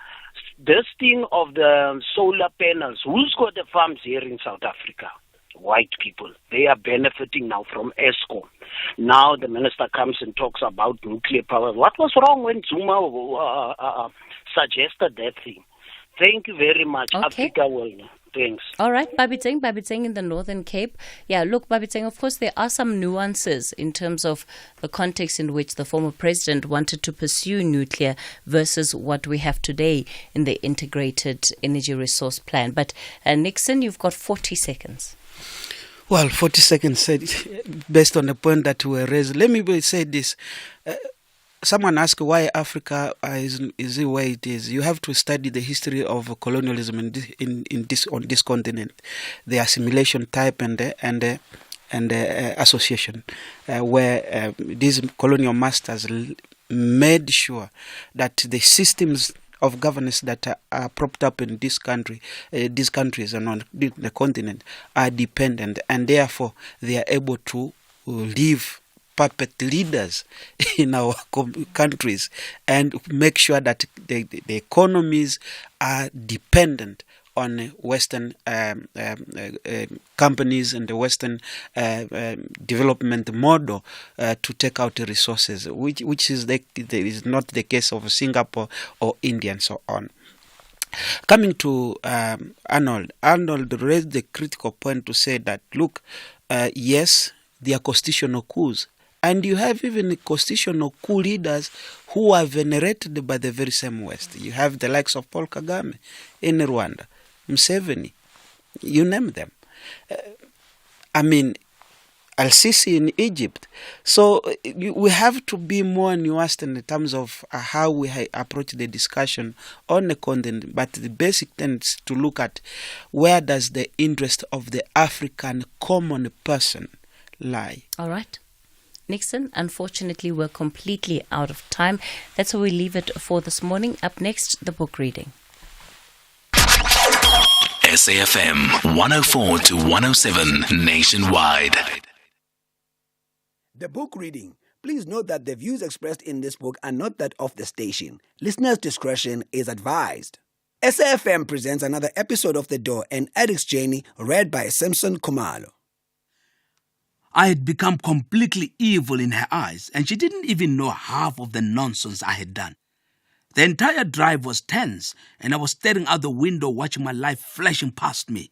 this thing of the solar panels, who's got the farms here in South Africa? White people. They are benefiting now from ESCO. Now the minister comes and talks about nuclear power. What was wrong when Zuma suggested that thing? Thank you very much. Okay. Africa will. Thanks. All right, Babiteng in the Northern Cape. Yeah, look, Babiteng, of course, there are some nuances in terms of the context in which the former president wanted to pursue nuclear versus what we have today in the integrated energy resource plan. But Nixon, you've got 40 seconds. Well, 40 seconds said, based on the point that were raised. Let me say this. Someone asked why Africa is the way it is. You have to study the history of colonialism on this continent, the assimilation type, and and association, where these colonial masters made sure that the systems of governance that are propped up in this country, these countries and on the continent are dependent, and therefore they are able to live puppet leaders in our countries and make sure that the economies are dependent on Western companies and the Western development model to take out the resources, which is not the case of Singapore or India and so on. Coming to Arnold raised the critical point to say that, look, yes, they are constitutional coups. And you have even constitutional coup leaders who are venerated by the very same West. You have the likes of Paul Kagame in Rwanda, Museveni, you name them. Al-Sisi in Egypt. So we have to be more nuanced in terms of how we approach the discussion on the continent. But the basic thing is to look at where does the interest of the African common person lie. All right. Nixon, unfortunately, we're completely out of time. That's where we leave it for this morning. Up next, the book reading. SAFM 104 to 107 nationwide. The book reading. Please note that the views expressed in this book are not that of the station. Listeners' discretion is advised. SAFM presents another episode of The Door, an addict's journey, read by Simpson Kumalo. I had become completely evil in her eyes, and she didn't even know half of the nonsense I had done. The entire drive was tense, and I was staring out the window watching my life flashing past me.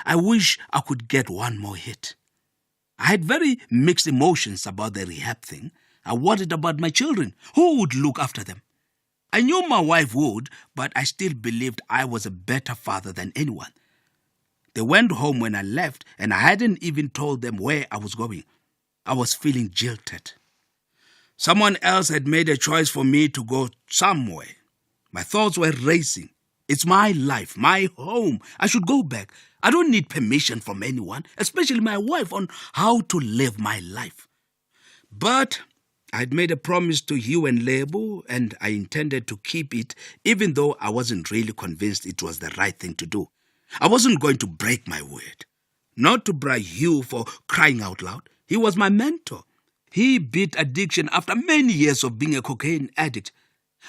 I wish I could get one more hit. I had very mixed emotions about the rehab thing. I worried about my children. Who would look after them? I knew my wife would, but I still believed I was a better father than anyone. They went home when I left, and I hadn't even told them where I was going. I was feeling jilted. Someone else had made a choice for me to go somewhere. My thoughts were racing. It's my life, my home. I should go back. I don't need permission from anyone, especially my wife, on how to live my life. But I had made a promise to Hugh and Lebo, and I intended to keep it, even though I wasn't really convinced it was the right thing to do. I wasn't going to break my word. Not to brag Hugh for crying out loud. He was my mentor. He beat addiction after many years of being a cocaine addict.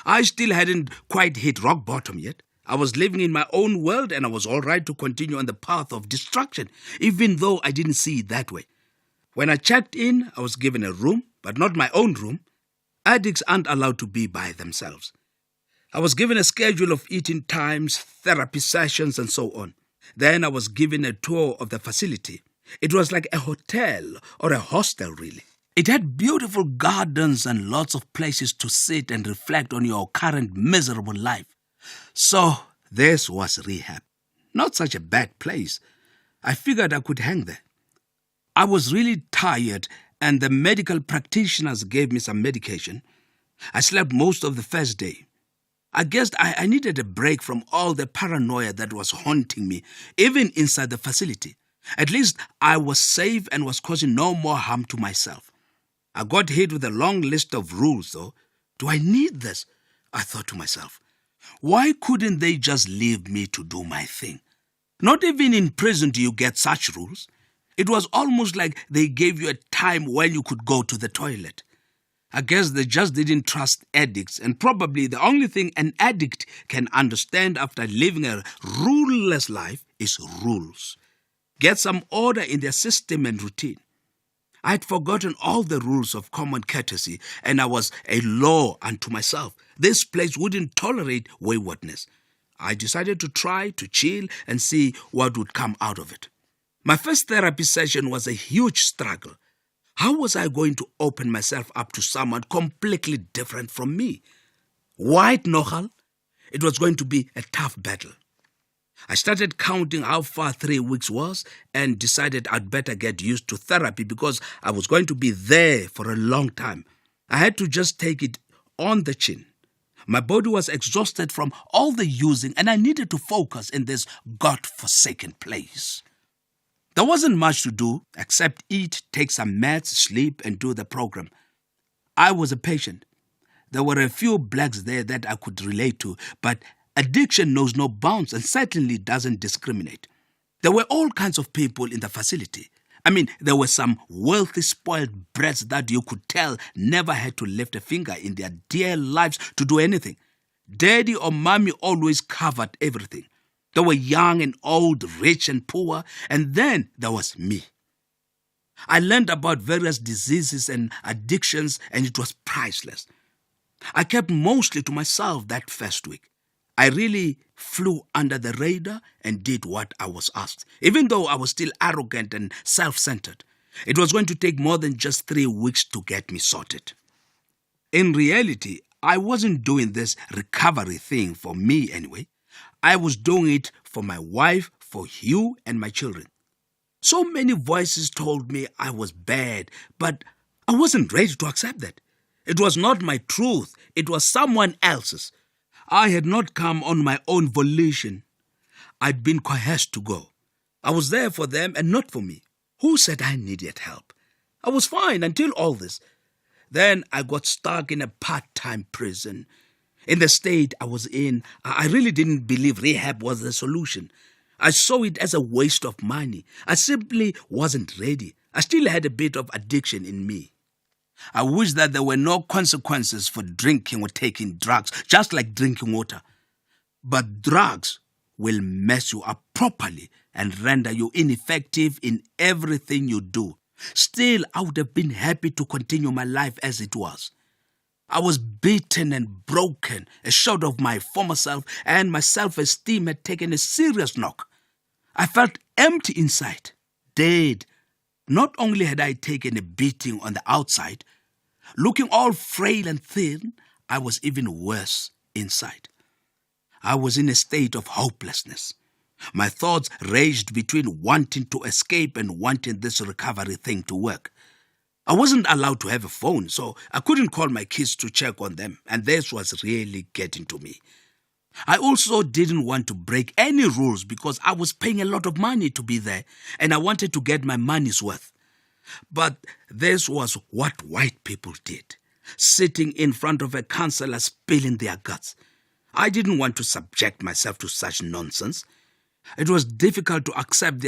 I still hadn't quite hit rock bottom yet. I was living in my own world, and I was all right to continue on the path of destruction, even though I didn't see it that way. When I checked in, I was given a room, but not my own room. Addicts aren't allowed to be by themselves. I was given a schedule of eating times, therapy sessions, and so on. Then I was given a tour of the facility. It was like a hotel or a hostel, really. It had beautiful gardens and lots of places to sit and reflect on your current miserable life. So this was rehab. Not such a bad place. I figured I could hang there. I was really tired, and the medical practitioners gave me some medication. I slept most of the first day. I guessed I needed a break from all the paranoia that was haunting me, even inside the facility. At least I was safe and was causing no more harm to myself. I got hit with a long list of rules, though. Do I need this? I thought to myself. Why couldn't they just leave me to do my thing? Not even in prison do you get such rules. It was almost like they gave you a time when you could go to the toilet. I guess they just didn't trust addicts, and probably the only thing an addict can understand after living a ruleless life is rules. Get some order in their system and routine. I had forgotten all the rules of common courtesy, and I was a law unto myself. This place wouldn't tolerate waywardness. I decided to try to chill and see what would come out of it. My first therapy session was a huge struggle. How was I going to open myself up to someone completely different from me? White Nohal? It was going to be a tough battle. I started counting how far 3 weeks was and decided I'd better get used to therapy because I was going to be there for a long time. I had to just take it on the chin. My body was exhausted from all the using, and I needed to focus in this God-forsaken place. There wasn't much to do except eat, take some meds, sleep, and do the program. I was a patient. There were a few blacks there that I could relate to, but addiction knows no bounds and certainly doesn't discriminate. There were all kinds of people in the facility. I mean, there were some wealthy, spoiled brats that you could tell never had to lift a finger in their dear lives to do anything. Daddy or mommy always covered everything. There were young and old, rich and poor, and then there was me. I learned about various diseases and addictions, and it was priceless. I kept mostly to myself that first week. I really flew under the radar and did what I was asked, even though I was still arrogant and self-centered. It was going to take more than just 3 weeks to get me sorted. In reality, I wasn't doing this recovery thing for me anyway. I was doing it for my wife, for Hugh, and my children. So many voices told me I was bad, but I wasn't ready to accept that. It was not my truth. It was someone else's. I had not come on my own volition. I'd been coerced to go. I was there for them and not for me. Who said I needed help? I was fine until all this. Then I got stuck in a part-time prison. In the state I was in, I really didn't believe rehab was the solution. I saw it as a waste of money. I simply wasn't ready. I still had a bit of addiction in me. I wish that there were no consequences for drinking or taking drugs, just like drinking water. But drugs will mess you up properly and render you ineffective in everything you do. Still, I would have been happy to continue my life as it was. I was beaten and broken, a shadow of my former self, and my self-esteem had taken a serious knock. I felt empty inside, dead. Not only had I taken a beating on the outside, looking all frail and thin, I was even worse inside. I was in a state of hopelessness. My thoughts raged between wanting to escape and wanting this recovery thing to work. I wasn't allowed to have a phone, so I couldn't call my kids to check on them, and this was really getting to me. I also didn't want to break any rules because I was paying a lot of money to be there, and I wanted to get my money's worth. But this was what white people did, sitting in front of a counselor spilling their guts. I didn't want to subject myself to such nonsense. It was difficult to accept their